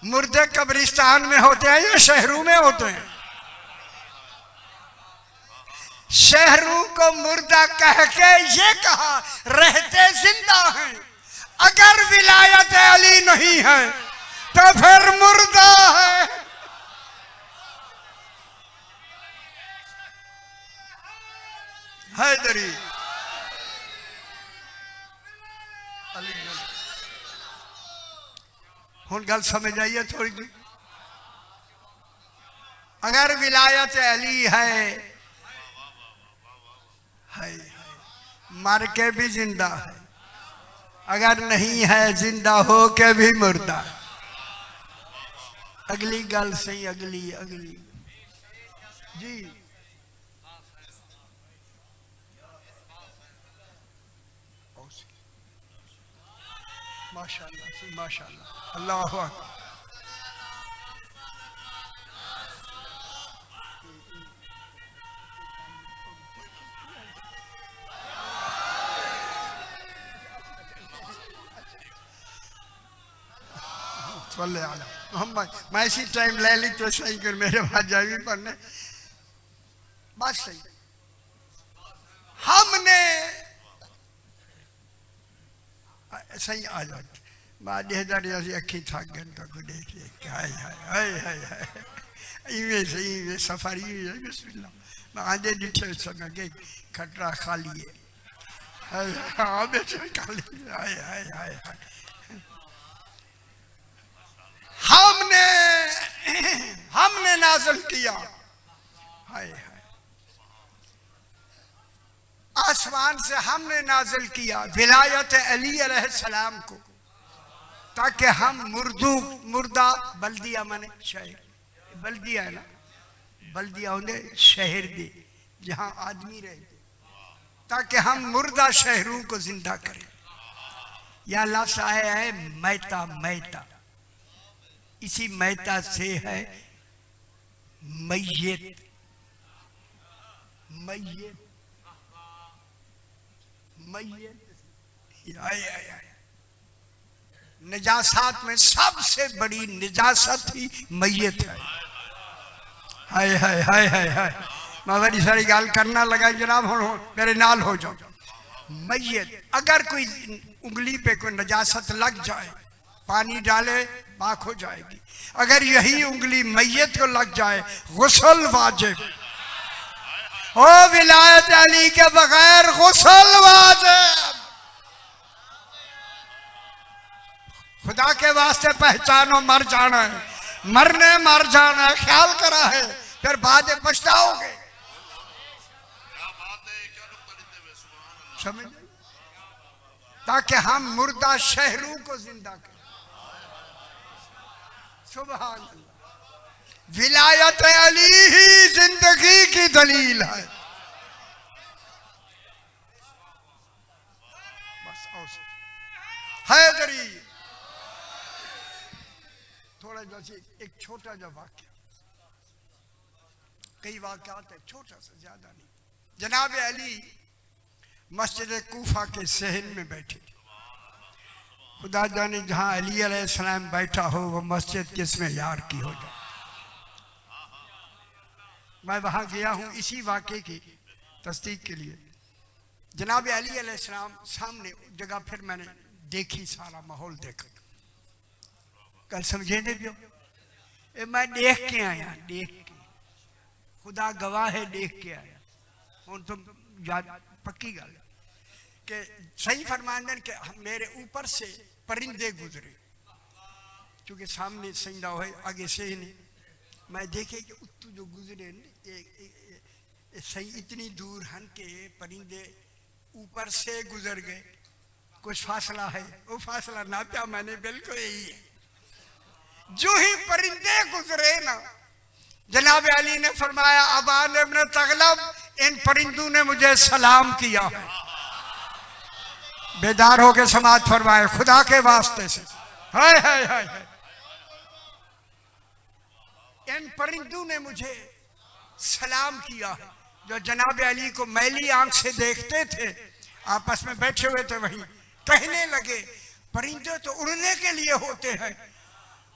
मुर्दे कब्रिस्तान में होते हैं या शहरों में होते हैं शहरों को मुर्दा कह के ये कहा रहते जिंदा हैं अगर विलायत अली नहीं है तो फिर मुर्दा है हैदरी हुन गल समझ आइए थोड़ी सी अगर विलायत अली है मर के भी जिंदा है अगर नहीं है जिंदा हो के भी मुर्दा अगली गल सही अगली जी माशाअल्लाह माशाअल्लाह अल्लाह अकबर मैं इसी टाइम ले ली तो सही कर मेरे पास जाएगी पढ़ने बात सही हमने सही आ जाओ बाद अखी थक गए तो को देख ले हाय हाय हाय हाय हाय इवे सही सफारी है बिस्मिल्लाह मैं आधे डिटे संग के खटरा खा लिए हाय हां बेटे खा लिए हाय हाय हाय हमने नाज़िल किया हाय हाय आसमान से हमने नाज़िल किया विलायत अली अलैहिस्सलाम को ताकि हम मुर्दा बल्दिया माने शहर बल्दिया है ना बल्दिया होंगे शहर दे जहां आदमी रहते ताकि हम मुर्दा शहरों को जिंदा करें यह लफ्ज़ आया है मैता मैता इसी मैता से है मैयत मैयत मैयत निजासात में सबसे बड़ी निजासत ही मैयत है हाय हाय हाय हाय हाय मैं बड़ी सारी गाल करना लगा जनाब हो मेरे नाल हो जाओ मैयत अगर कोई उंगली पे कोई निजासत लग जाए पानी डाले पाक हो जाएगी अगर यही उंगली मैयत को लग जाए गुस्ल वाजिब ओ विलायत अली के बगैर गुस्ल वाजिब खुदा के वास्ते पहचानो मर जाना है मरने मर जाना है ख्याल करा है फिर बाद में पछताओगे समझ ताकि हम मुर्दा शहरों को जिंदा करें सुभान अल्लाह विलायत अली ही जिंदगी की दलील है बस हैदरी थोड़ा जैसे एक छोटा सा वाक्य कई वाक़यात है छोटा सा ज्यादा नहीं जनाब अली मस्जिद कूफा के सहन में बैठे खुदा जाने जहां अली अलैहिस्सलाम बैठा हो वो मस्जिद किसमें यार की हो जाए मैं वहां गया हूं इसी वाक़े की तस्दीक के लिए जनाब अली अलैहिस्सलाम सामने जगह फिर मैंने देखी सारा माहौल देखा कल समझे नहीं पियो मैं देख के आया देख के खुदा गवाह है, देख के आया और तो याद पक्की गल कि सही फरमांदन के मेरे ऊपर से परिंदे गुजरे, क्योंकि सामने सजदा हो आगे से ही नहीं, मैं देखे कि उत्तू जो गुजरे सही इतनी दूर हन के परिंदे ऊपर से गुजर गए। कुछ फासला है, वो फासला ना था मैंने, बिल्कुल यही है। जो ही परिंदे गुजरे ना, जनाब अली ने फरमाया अबान इब्न तगलब, इन परिंदों ने मुझे सलाम किया है। बेदार होके समाज फरमाए खुदा के वास्ते से, हाय हाय हाय हाय, इन परिंदों ने मुझे सलाम किया है। जो जनाब अली को मैली आंख से देखते थे, आपस में बैठे हुए थे, वही कहने लगे परिंदे तो उड़ने के लिए होते हैं,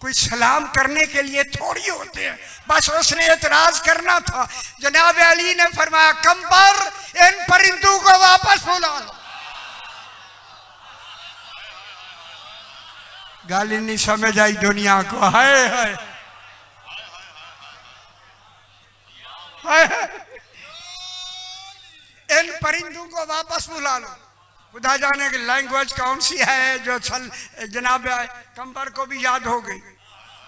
कोई सलाम करने के लिए थोड़ी होते हैं। बस उसने एतराज करना था। जनाब अली ने फरमाया कंबर, इन परिंदों को वापस बुला लो। गाली नहीं समझ आई दुनिया को, हाय हाय हाय, इन परिंदों को वापस बुला लो। खुदा जाने की लैंग्वेज कौन सी है जो जनाब कंबर को भी याद हो गई।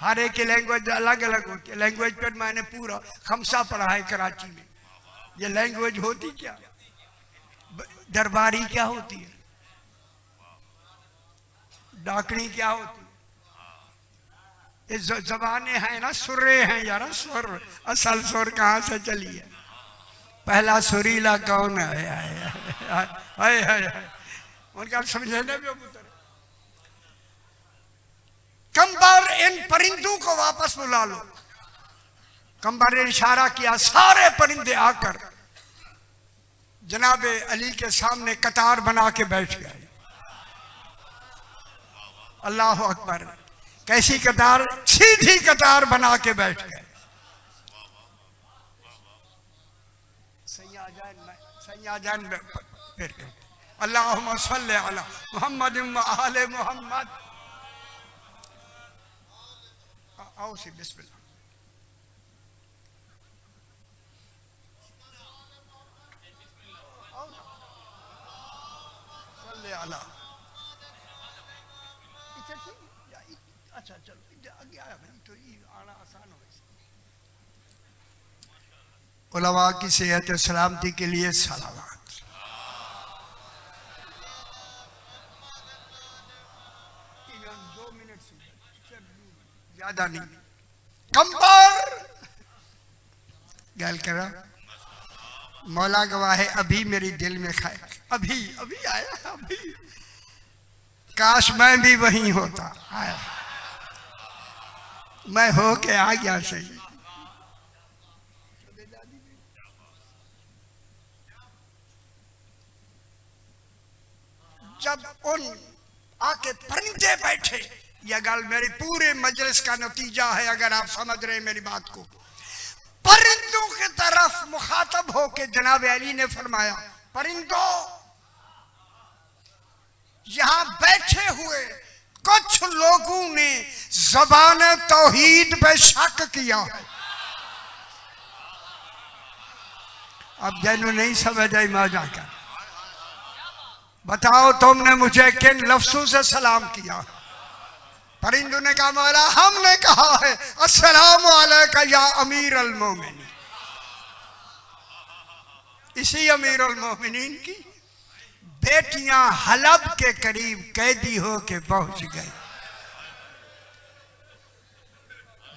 हर एक की लैंग्वेज अलग अलग होती है। लैंग्वेज पर मैंने पूरा खमसा पढ़ा है कराची में। ये लैंग्वेज होती क्या, दरबारी क्या होती है, डाकनी क्या होती है, ये जबाने हैं ना, सुरे हैं यार, सुर असल सुर कहाँ से चली है। पहला सुरीला कौन है, हाय हाय हाय, उनका समझने में उतर। कंबर, इन परिंदों को वापस बुला लो। कंबर ने इशारा किया, सारे परिंदे आकर जनाब अली के सामने कतार बना के बैठ गए। अल्लाह अकबर, कैसी कतार, सीधी कतार बना के बैठ गए। सैयाजान फिर अल्लाहुम्मा सल्ली अला मुहम्मद व आले मुहम्मद। आओ सी बिस्मिल्लाह। सल्ली अला, अच्छा चलो आगे आया भाई, तो ये आना आसान हो। उलमा की सेहत सलामती के लिए सलावत। ज्यादा नहीं। कंबर गल करा, मौला गवाह है, अभी मेरी दिल में खाए, अभी अभी आया, अभी काश मैं भी वहीं होता। आया, मैं हो के आ गया सही। जब उन आके परिंदे बैठे, यह गल मेरी पूरे मजलिस का नतीजा है, अगर आप समझ रहे हैं मेरी बात को। परिंदों की तरफ मुखातब होके जनाब अली ने फरमाया, परिंदों, यहां बैठे हुए कुछ लोगों ने ज़बान तौहीद पे शक किया है। अब जैनो नहीं समझ आई, मैं जाकर बताओ तुमने मुझे किन लफ्जों से सलाम किया। परिंदों ने कहा, मौला हमने कहा है अस्सलामु अलैका या अमीर अल मोमिनीन। इसी अमीर अल मोमिनीन की बेटियां हलब के करीब कैदी हो के पहुंच गई।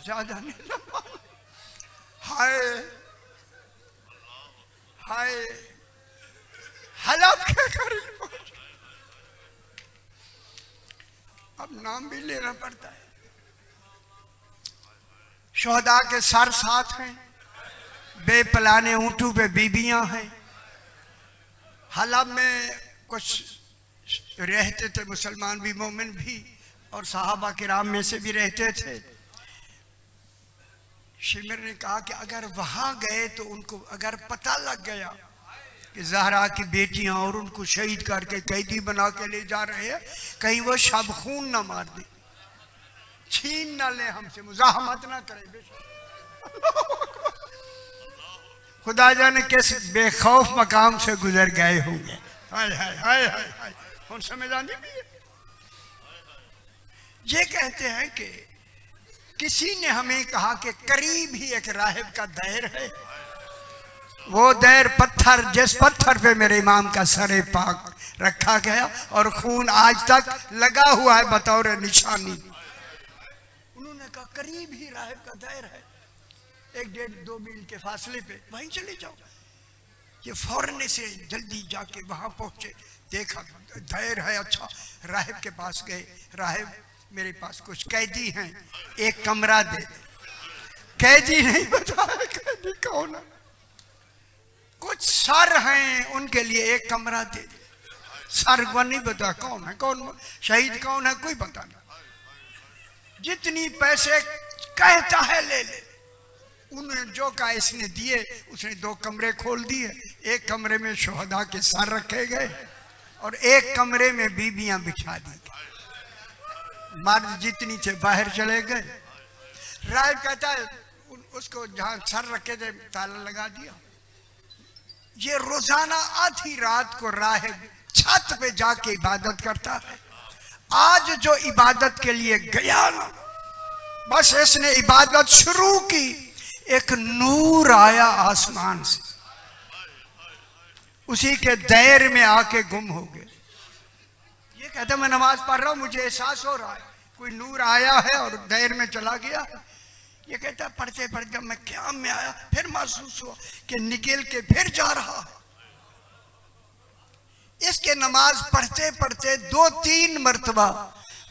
ज्यादा नहीं, हाय हाय, हलब के करीब पहुंच। अब नाम भी लेना पड़ता है। शोहदा के सर साथ हैं, बेपलाने ऊंटों पे बीबियां हैं। हलब में कुछ रहते थे मुसलमान भी, मोमिन भी, और सहाबा किराम में से भी रहते थे। शिमर ने कहा कि अगर वहां गए तो उनको अगर पता लग गया कि ज़हरा की बेटियां और उनको शहीद करके कैदी बना के ले जा रहे हैं, कहीं वो शबखून ना मार दे, छीन ना ले हमसे, मुज़ाहमत ना करे। खुदा जाने किस बेखौफ मकाम से गुजर गए होंगे। हाय हाय हाय हाय हाय, हम समझ आने भी है। ये कहते हैं कि किसी ने हमें कहा कि करीब ही एक राहिब का दैर है, वो दैर पत्थर, जिस पत्थर पे मेरे इमाम का सरे पाक रखा गया और खून आज तक लगा हुआ है बतौर निशानी। उन्होंने कहा करीब ही राहिब का दैर है, 1-1.5-2 मील के फासले पे, वहीं चले जाओ। ये फौरन से जल्दी जाके वहां पहुंचे, देखा दैर है, अच्छा राहिब के पास गए। राहिब मेरे पास कुछ कैदी हैं, एक कमरा दे। कैदी नहीं बताया कैदी कौन है, कुछ सर हैं उनके लिए एक कमरा दे। सर को नहीं बता कौन है, कौन शहीद कौन है, कोई पता नहीं। जितनी पैसे कहता है ले ले। उन्हें जो कहा इसने दिए, उसने 2 कमरे खोल दिए। एक कमरे में शोहदा के सर रखे गए और एक कमरे में बीबियां बिछा दी गई। मर्द जितनी थे बाहर चले गए। राहिब कहता है उसको जहां सर रखे थे ताला लगा दिया। ये रोजाना आधी रात को राहिब छत पे जाके इबादत करता है। आज जो इबादत के लिए गया ना, बस इसने इबादत शुरू की, एक नूर आया आसमान से, उसी के दैर में आके गुम हो गए। ये कहता मैं नमाज पढ़ रहा हूं, मुझे एहसास हो रहा है कोई नूर आया है और दैर में चला गया। ये कहता पढ़ते पढ़ते जब मैं क़याम में आया, फिर महसूस हुआ कि निकल के फिर जा रहा है। इसके नमाज पढ़ते पढ़ते 2-3 मर्तबा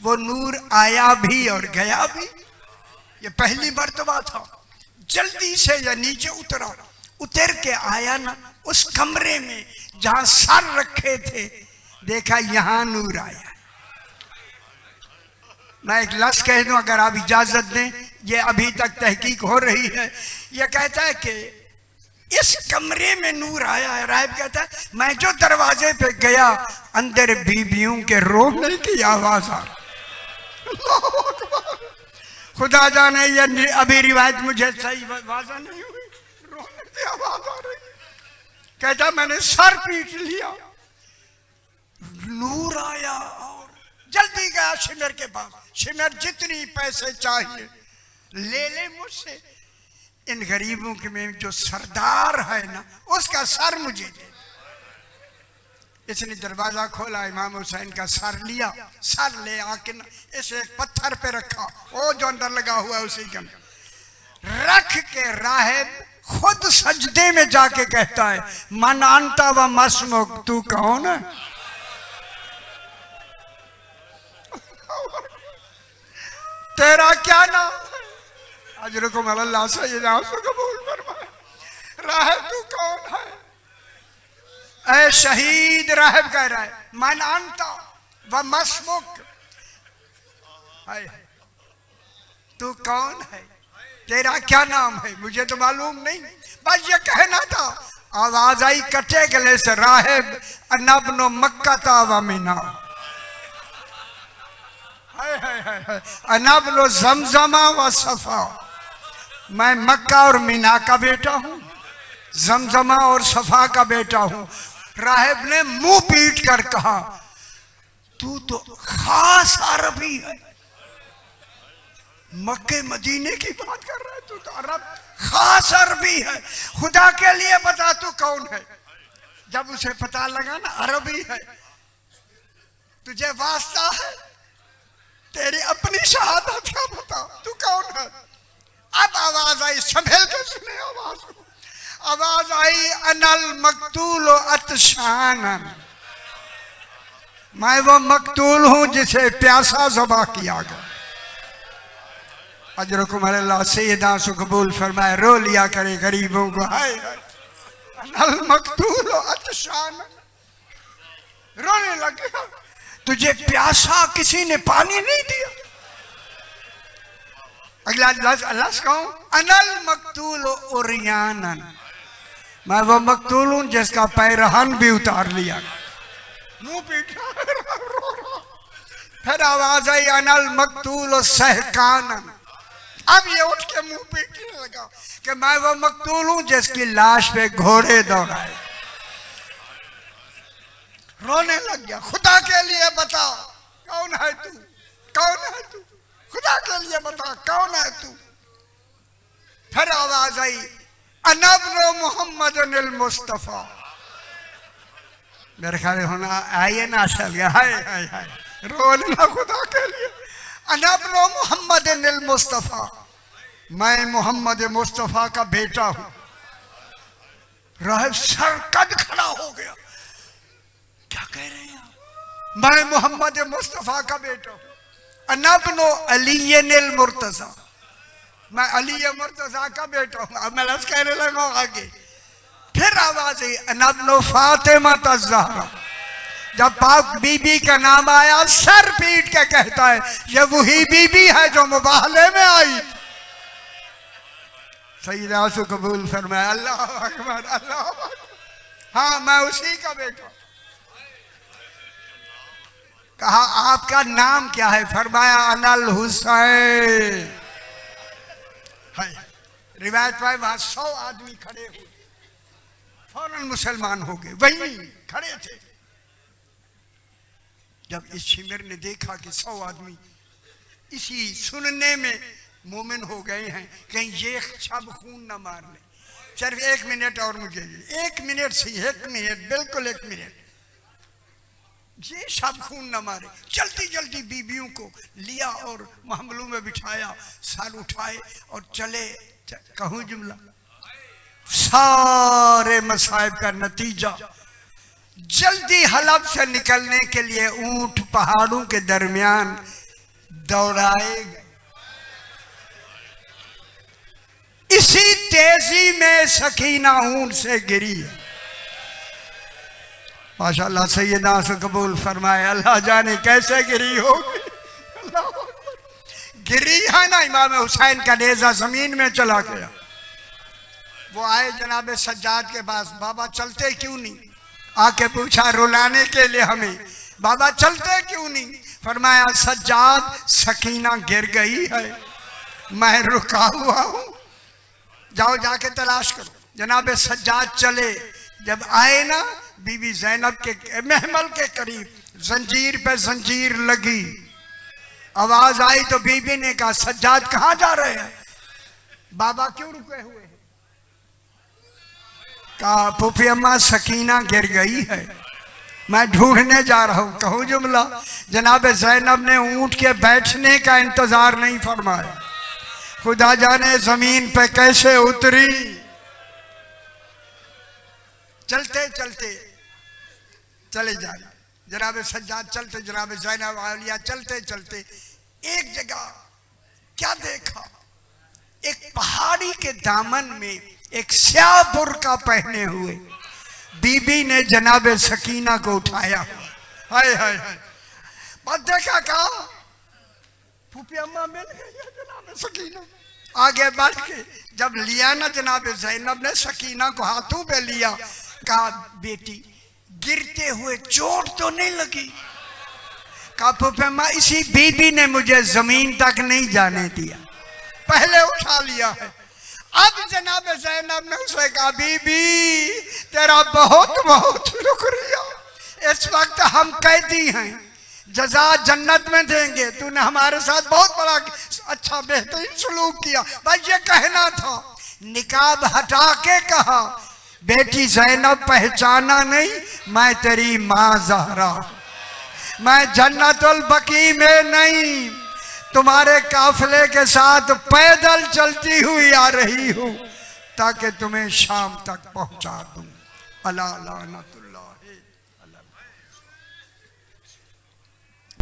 वो नूर आया भी और गया भी। ये पहली मर्तबा था। जल्दी से या नीचे उतरा, उतर के आया ना उस कमरे में जहां सर रखे थे, देखा यहां नूर आया। मैं एक लफ्ज़ कह दूं अगर आप इजाजत दें, ये अभी तक तहकीक हो रही है। ये कहता है कि इस कमरे में नूर आया है। राहिब कहता है मैं जो दरवाजे पे गया, अंदर बीबियों के रोने की आवाज आ रही। खुदा जाने ये अभी रिवायत मुझे सही वाज़ा नहीं हुई, रोने की आवाज आ रही। कहता मैंने सर पीट लिया, नूर आया और जल्दी गया शिमर के पास। शिमर जितनी पैसे चाहिए ले ले मुझसे, इन गरीबों के में जो सरदार है ना उसका सर मुझे दे। इसने दरवाजा खोला, इमाम हुसैन का सर लिया, सर ले आके इसे एक पत्थर पे रखा, वो जो अंदर लगा हुआ है उसी के रख के राहिब खुद सजदे में जाके कहता है मन अंता व मस्मुक, तू कौन है? तेरा क्या नाम है? अजरकुम अल्लाह सय्यदना कबूल फरमाए। राहिब तू कौन है? ऐ शहीद, राहिब कह रहा है मन अंता व मस्मुक, तू कौन है, तेरा क्या नाम है? मुझे तो मालूम नहीं, बस ये कहना था। आवाज आई कटे गले से, राहिब अनबनो मक्का ता व मीना, अनबनो जमजमा व सफा, मैं मक्का और मीना का बेटा हूं, जमजमा और सफा का बेटा हूं। राहिब ने मुंह पीट कर कहा तू तो खास अरबी है, मक्के मदीने की बात कर रहा है, तू तो अरब खास अरबी है। खुदा के लिए बता तू कौन है। जब उसे पता लगा ना अरबी है, तुझे वास्ता है, तेरी अपनी शहादत का बता तू कौन है। अब आवाज आई, संभल के सुने आवाज आई अनल मकतूल अतशानन, मैं वो मकतूल हूं जिसे प्यासा ज़बा किया गया। अजरकुम अल्लाह सय्यदना से कबूल फरमाए। रो लिया करे गरीबों को, हाय अनल मकतूल अतशानन, रोने लगे। तुझे प्यासा किसी ने पानी नहीं दिया। अगला लफ्ज़ कहूं अनल मकतूल उरियानन, मैं वो मकतूल हूं जिसका पैरहन भी उतार लिया। मुंह पीटा, फिर आवाज आई अनल मकतूल सहकानन, अब ये उठ के मुंह पीटने लगा कि मैं वो मकतूल हूं जिसकी लाश पे घोड़े दौड़ाए। रोने लग गया। खुदा के लिए बता कौन है तू, कौन है तू, खुदा के लिए बता कौन है तू। फिर आवाज आई अनब्नो मोहम्मद अनिल मुस्तफा। मेरे ख्याल होना आइए ना असल हाय हाय हाय रोना खुदा के लिए। अनब्नो मोहम्मद अनिल मुस्तफा, मैं मोहम्मद मुस्तफा का बेटा हूं। राहिब सर कद खड़ा हो गया। क्या कह रहे हैं आप? मैं मोहम्मद मुस्तफा का बेटा हूं। अनब्नो अली अनिल मुर्तजा, मैं अली मुर्तजा का बेटा हूं। अब मैं लफ्ज़ कहने लगा आगे। फिर आवाज आई अनब्नो फातिमा तज़हरा। जब पाक बीबी का नाम आया सर पीट के कहता है ये वही बीबी है जो मुबाहले में आई। सईदा से कबूल फरमाया। अल्लाह अकबर, अल्लाह अकबर। हाँ मैं उसी का बेटा। कहा आपका नाम क्या है? फरमाया अनल हुसैन। रिवायत में वहां 100 आदमी खड़े हुए, फौरन मुसलमान हो गए। वहीं खड़े थे। जब इस शिमिर ने देखा कि 100 आदमी इसी सुनने में मोमिन हो गए हैं, कहीं ये शब खून न मार ले। सिर्फ 1 मिनट और मुझे, 1 मिनट से 1 मिनट, बिल्कुल 1 मिनट, ये शब खून न मारे। जल्दी जल्दी बीबियों को लिया और महमलों में बिठाया, सर उठाए और चले। कहूं जुमला, सारे मसाइब का नतीजा जल्दी हलब से निकलने के लिए ऊंट पहाड़ों के दरमियान दौड़ाए गए। इसी तेजी में सकीना ऊंट से गिरी है। माशाअल्लाह सैयदा से कबूल फरमाए। अल्लाह जाने कैसे गिरी होगी। गिरी है ना, इमाम हुसैन का नेज़ा जमीन में चला गया। वो आए जनाब सज्जाद के पास, बाबा चलते क्यों नहीं? आके पूछा रुलाने के लिए हमें, बाबा चलते क्यों नहीं? फरमाया सज्जाद सकीना गिर गई है, मैं रुका हुआ हूं, जाओ जाके तलाश करो। जनाब सज्जाद चले। जब आए ना बीबी ज़ैनब के महमल के करीब जंजीर पे जंजीर लगी। आवाज आई तो बीबी ने कहा सज्जाद कहां जा रहे हैं? बाबा क्यों रुके हुए हैं? कहा फूफी अम्मा सकीना गिर गई है, मैं ढूंढने जा रहा हूं। कहूं जुमला, जनाब ज़ैनब ने ऊंट के बैठने का इंतजार नहीं फरमाया। खुदा जाने जमीन पे कैसे उतरी। चलते चलते चले जाए। जनाब सज्जाद चलते, जनाब ज़ैनब आलिया चलते चलते एक जगह क्या देखा? एक पहाड़ी के दामन में एक स्याह बुर्का पहने हुए बीबी ने जनाब सकीना को उठाया। हाय हाय हाय। बस देखा, कहा फूफी अम्मा मिल गई है जनाब सकीना। आगे बढ़ के जब लिया ना जनाब ज़ैनब ने सकीना को हाथों पे लिया, कहा बेटी गिरते हुए चोट तो नहीं लगी? कहा फूफी अम्मा इसी बीबी ने मुझे जमीन तक नहीं जाने दिया, पहले उठा लिया है। अब जनाब ज़ैनब ने उसे कहा बीबी तेरा बहुत बहुत शुक्रिया, इस वक्त हम कैदी हैं, जजा जन्नत में देंगे, तूने हमारे साथ बहुत बड़ा अच्छा बेहतरीन सलूक किया। बस ये कहना था। निकाब हटा के कहा बेटी ज़ैनब पहचाना नहीं, मैं तेरी माँ ज़हरा, मैं जन्नतुल बकी में नहीं तुम्हारे काफिले के साथ पैदल चलती हुई आ रही हूं ताकि तुम्हें शाम तक पहुंचा दूं। अला लानतुल्लाह।